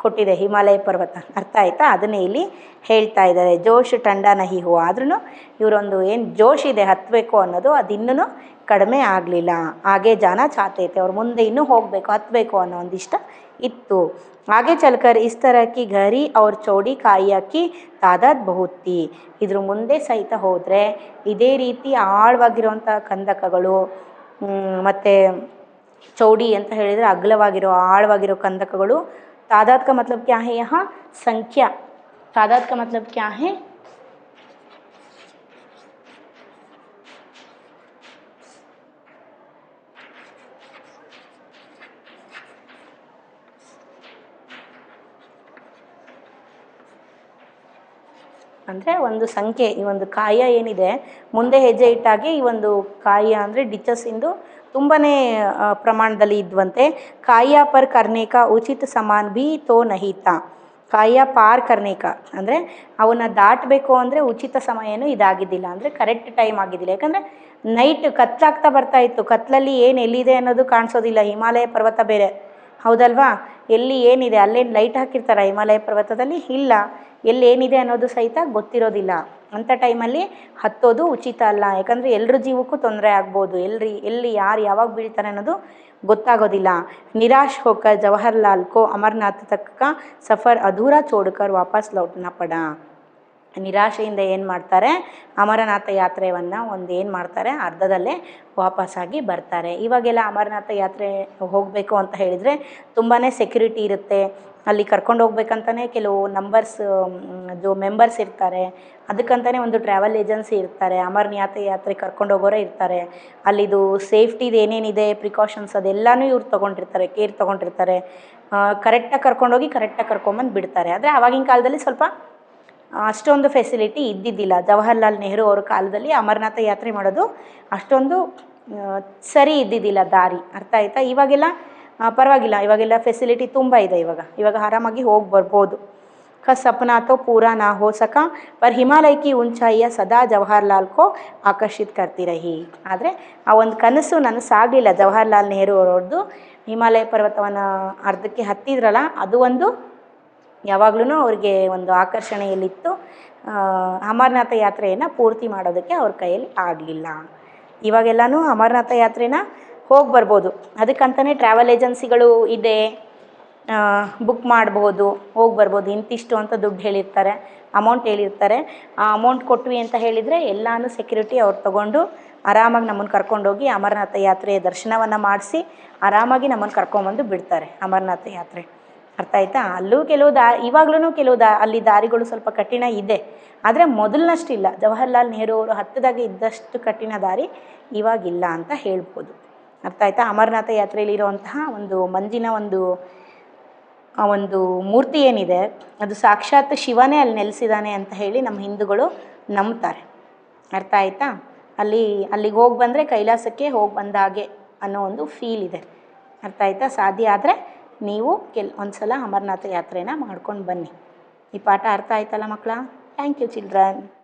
ಕೊಟ್ಟಿದೆ ಹಿಮಾಲಯ ಪರ್ವತ. ಅರ್ಥ ಆಯಿತಾ? ಅದನ್ನೇ ಇಲ್ಲಿ ಹೇಳ್ತಾ ಇದ್ದಾರೆ. ಜೋಶ್ ಟಂಡ ನಹಿ ಹೋ. ಆದ್ರೂ ಇವರೊಂದು ಏನು ಜೋಶ್ ಇದೆ ಹತ್ತಬೇಕು ಅನ್ನೋದು ಅದು ಇನ್ನೂ ಕಡಿಮೆ ಆಗಲಿಲ್ಲ. ಹಾಗೆ ಜನ ಚಾತೈತೆ, ಅವ್ರು ಮುಂದೆ ಇನ್ನೂ ಹೋಗಬೇಕು, ಹತ್ತಬೇಕು ಅನ್ನೋ ಒಂದಿಷ್ಟ ಇತ್ತು. ಹಾಗೆ ಚಲ್ಕರ್ ಇಸ್ ತರಹಕಿ ಗಹರಿ ಅವ್ರ ಚೌಡಿ ಕಾಯಿಯಾಕಿ ತಾದಾದ್ ಬಹುತ್ತಿ. ಇದ್ರ ಮುಂದೆ ಸಹಿತ ಹೋದರೆ ಇದೇ ರೀತಿ ಆಳವಾಗಿರುವಂಥ ಕಂದಕಗಳು ಮತ್ತು ಚೌಡಿ ಅಂತ ಹೇಳಿದರೆ ಅಗಲವಾಗಿರೋ ಆಳವಾಗಿರೋ ಕಂದಕಗಳು. तादाद का मतलब क्या है यहाँ? संख्या. तादाद का मतलब क्या है? ಅಂದರೆ ಒಂದು ಸಂಖ್ಯೆ. ಈ ಒಂದು ಕಾಯ ಏನಿದೆ ಮುಂದೆ ಹೆಜ್ಜೆ ಇಟ್ಟಾಗೆ ಈ ಒಂದು ಕಾಯ ಅಂದರೆ ಡಿಚಸ್ಸಿಂದು ತುಂಬಾ ಪ್ರಮಾಣದಲ್ಲಿ ಇದ್ವಂತೆ. ಕಾಯ ಪರ್ ಕರ್ನೇಕ ಉಚಿತ ಸಮಾನ್ ಭೀ ತೋ ನಹಿತ. ಕಾಯ ಪಾರ್ ಕರ್ನೇಕ ಅಂದರೆ ಅವನ್ನ ದಾಟಬೇಕು ಅಂದರೆ ಉಚಿತ ಸಮಯನೂ ಇದಾಗಿದ್ದಿಲ್ಲ, ಅಂದರೆ ಕರೆಕ್ಟ್ ಟೈಮ್ ಆಗಿದ್ದಿಲ್ಲ. ಯಾಕಂದರೆ ನೈಟ್ ಕತ್ಲಾಗ್ತಾ ಬರ್ತಾಯಿತ್ತು. ಕತ್ಲಲ್ಲಿ ಏನು ಎಲ್ಲಿದೆ ಅನ್ನೋದು ಕಾಣಿಸೋದಿಲ್ಲ. ಹಿಮಾಲಯ ಪರ್ವತ ಬೇರೆ ಹೌದಲ್ವಾ, ಎಲ್ಲಿ ಏನಿದೆ ಅಲ್ಲೇನು ಲೈಟ್ ಹಾಕಿರ್ತಾರೆ ಹಿಮಾಲಯ ಪರ್ವತದಲ್ಲಿ? ಇಲ್ಲ. ಎಲ್ಲಿ ಏನಿದೆ ಅನ್ನೋದು ಸಹಿತ ಗೊತ್ತಿರೋದಿಲ್ಲ. ಅಂಥ ಟೈಮಲ್ಲಿ ಹತ್ತೋದು ಉಚಿತ ಅಲ್ಲ. ಯಾಕಂದರೆ ಎಲ್ಲರ ಜೀವಕ್ಕೂ ತೊಂದರೆ ಆಗ್ಬೋದು. ಎಲ್ಲಿ ಯಾರು ಯಾವಾಗ ಬೀಳ್ತಾರೆ ಅನ್ನೋದು ಗೊತ್ತಾಗೋದಿಲ್ಲ. ನಿರಾಶ್ ಹೋಕರ್ ಜವಾಹರ್ಲಾಲ್ ಕೋ ಅಮರನಾಥ್ ತಕ್ ಕಾ ಸಫರ್ ಅಧೂರಾ ಚೋಡ್ಕರ್ ವಾಪಸ್ ಲೌಟ್ನಾ ಪಡ. ನಿರಾಶೆಯಿಂದ ಏನು ಮಾಡ್ತಾರೆ, ಅಮರನಾಥ ಯಾತ್ರೆಯನ್ನು ಏನು ಮಾಡ್ತಾರೆ, ಅರ್ಧದಲ್ಲೇ ವಾಪಸ್ಸಾಗಿ ಬರ್ತಾರೆ. ಇವಾಗೆಲ್ಲ ಅಮರನಾಥ ಯಾತ್ರೆ ಹೋಗಬೇಕು ಅಂತ ಹೇಳಿದರೆ ತುಂಬಾ ಸೆಕ್ಯೂರಿಟಿ ಇರುತ್ತೆ. ಅಲ್ಲಿ ಕರ್ಕೊಂಡು ಹೋಗ್ಬೇಕಂತಲೇ ಕೆಲವು ಮೆಂಬರ್ಸ್ ಇರ್ತಾರೆ. ಅದಕ್ಕಂತಲೇ ಒಂದು ಟ್ರಾವೆಲ್ ಏಜೆನ್ಸಿ ಇರ್ತಾರೆ. ಅಮರನಾಥ ಯಾತ್ರೆ ಕರ್ಕೊಂಡು ಹೋಗೋರೇ ಇರ್ತಾರೆ. ಅಲ್ಲಿದು ಸೇಫ್ಟಿದು ಏನೇನಿದೆ ಪ್ರಿಕಾಷನ್ಸ್ ಅದೆಲ್ಲನೂ ಇವ್ರು ಕೇರ್ ತೊಗೊಂಡಿರ್ತಾರೆ. ಕರೆಕ್ಟಾಗಿ ಕರ್ಕೊಂಡೋಗಿ ಕರೆಕ್ಟಾಗಿ ಕರ್ಕೊಂಬಂದು ಬಿಡ್ತಾರೆ. ಆದರೆ ಆವಾಗಿನ ಕಾಲದಲ್ಲಿ ಸ್ವಲ್ಪ ಅಷ್ಟೊಂದು ಫೆಸಿಲಿಟಿ ಇದ್ದಿದ್ದಿಲ್ಲ. ಜವಾಹರ್ಲಾಲ್ ನೆಹರು ಅವರ ಕಾಲದಲ್ಲಿ ಅಮರನಾಥ ಯಾತ್ರೆ ಮಾಡೋದು ಅಷ್ಟೊಂದು ಸರಿ ಇದ್ದಿದ್ದಿಲ್ಲ ದಾರಿ. ಅರ್ಥ ಆಯ್ತಾ? ಇವಾಗೆಲ್ಲ ಪರವಾಗಿಲ್ಲ, ಇವಾಗೆಲ್ಲ ಫೆಸಿಲಿಟಿ ತುಂಬ ಇದೆ. ಇವಾಗ ಆರಾಮಾಗಿ ಹೋಗಿ ಬರ್ಬೋದು. ಸಪನಾ ತೋ ಪೂರಾ ನಾ ಹೋ ಸಕಾ ಪರ್ ಹಿಮಾಲಯ ಕಿ ಉಂಚಾಯಿಯ ಸದಾ ಜವಾಹರ್ಲಾಲ್ ಕೋ ಆಕರ್ಷಿತ್ ಕರ್ತಿ ರಹಿ. ಆದರೆ ಆ ಒಂದು ಕನಸು ನನಸಾಗಲಿಲ್ಲ ಜವಾಹರ್ಲಾಲ್ ನೆಹರು ಅವರದ್ದು. ಹಿಮಾಲಯ ಪರ್ವತವನ್ನು ಅರ್ಧಕ್ಕೆ ಹತ್ತಿದ್ರಲ್ಲ, ಅದು ಒಂದು ಯಾವಾಗಲೂ ಅವ್ರಿಗೆ ಒಂದು ಆಕರ್ಷಣೆಯಲ್ಲಿತ್ತು. ಅಮರನಾಥ ಯಾತ್ರೆಯನ್ನು ಪೂರ್ತಿ ಮಾಡೋದಕ್ಕೆ ಅವ್ರ ಕೈಯಲ್ಲಿ ಆಗಲಿಲ್ಲ. ಇವಾಗೆಲ್ಲನೂ ಅಮರನಾಥ ಯಾತ್ರೆನ ಹೋಗಿ ಬರ್ಬೋದು. ಅದಕ್ಕಂತಲೇ ಟ್ರಾವೆಲ್ ಏಜೆನ್ಸಿಗಳು ಇದೆ, ಬುಕ್ ಮಾಡ್ಬೋದು, ಹೋಗಿ ಬರ್ಬೋದು. ಇಂತಿಷ್ಟು ಅಂತ ದುಡ್ಡು ಹೇಳಿರ್ತಾರೆ, ಅಮೌಂಟ್ ಹೇಳಿರ್ತಾರೆ. ಆ ಅಮೌಂಟ್ ಕೊಟ್ವಿ ಅಂತ ಹೇಳಿದರೆ ಎಲ್ಲನೂ ಸೆಕ್ಯೂರಿಟಿ ಅವ್ರು ತೊಗೊಂಡು ಆರಾಮಾಗಿ ನಮ್ಮನ್ನು ಕರ್ಕೊಂಡೋಗಿ ಅಮರನಾಥ ಯಾತ್ರೆಯ ದರ್ಶನವನ್ನು ಮಾಡಿಸಿ ಆರಾಮಾಗಿ ನಮ್ಮನ್ನು ಕರ್ಕೊಂಬಂದು ಬಿಡ್ತಾರೆ ಅಮರನಾಥ ಯಾತ್ರೆ. ಅರ್ಥ ಆಯ್ತಾ? ಅಲ್ಲೂ ಇವಾಗ್ಲೂ ಅಲ್ಲಿ ದಾರಿಗಳು ಸ್ವಲ್ಪ ಕಠಿಣ ಇದೆ. ಆದರೆ ಮೊದಲಿನಷ್ಟಿಲ್ಲ. ಜವಾಹರ್ಲಾಲ್ ನೆಹರು ಅವರು ಹತ್ತದಾಗ ಇದ್ದಷ್ಟು ಕಠಿಣ ದಾರಿ ಇವಾಗಿಲ್ಲ ಅಂತ ಹೇಳ್ಬೋದು. ಅರ್ಥ ಆಯ್ತಾ? ಅಮರನಾಥ ಯಾತ್ರೆಯಲ್ಲಿರುವಂತಹ ಒಂದು ಮಂಜಿನ ಒಂದು ಆ ಒಂದು ಮೂರ್ತಿ ಏನಿದೆ ಅದು ಸಾಕ್ಷಾತ್ ಶಿವನೇ ಅಲ್ಲಿ ನೆಲೆಸಿದ್ದಾನೆ ಅಂತ ಹೇಳಿ ನಮ್ಮ ಹಿಂದೂಗಳು ನಂಬ್ತಾರೆ. ಅರ್ಥ ಆಯಿತಾ? ಅಲ್ಲಿಗೆ ಹೋಗಿ ಬಂದರೆ ಕೈಲಾಸಕ್ಕೆ ಹೋಗಿ ಬಂದ ಹಾಗೆ ಅನ್ನೋ ಒಂದು ಫೀಲ್ ಇದೆ. ಅರ್ಥ ಆಯಿತಾ? ಸಾಧ್ಯ ಆದರೆ ನೀವು ಒಂದು ಸಲ ಅಮರನಾಥ ಯಾತ್ರೆನ ಮಾಡ್ಕೊಂಡು ಬನ್ನಿ. ಈ ಪಾಠ ಅರ್ಥ ಆಯ್ತಲ್ಲ ಮಕ್ಕಳ? Thank you children.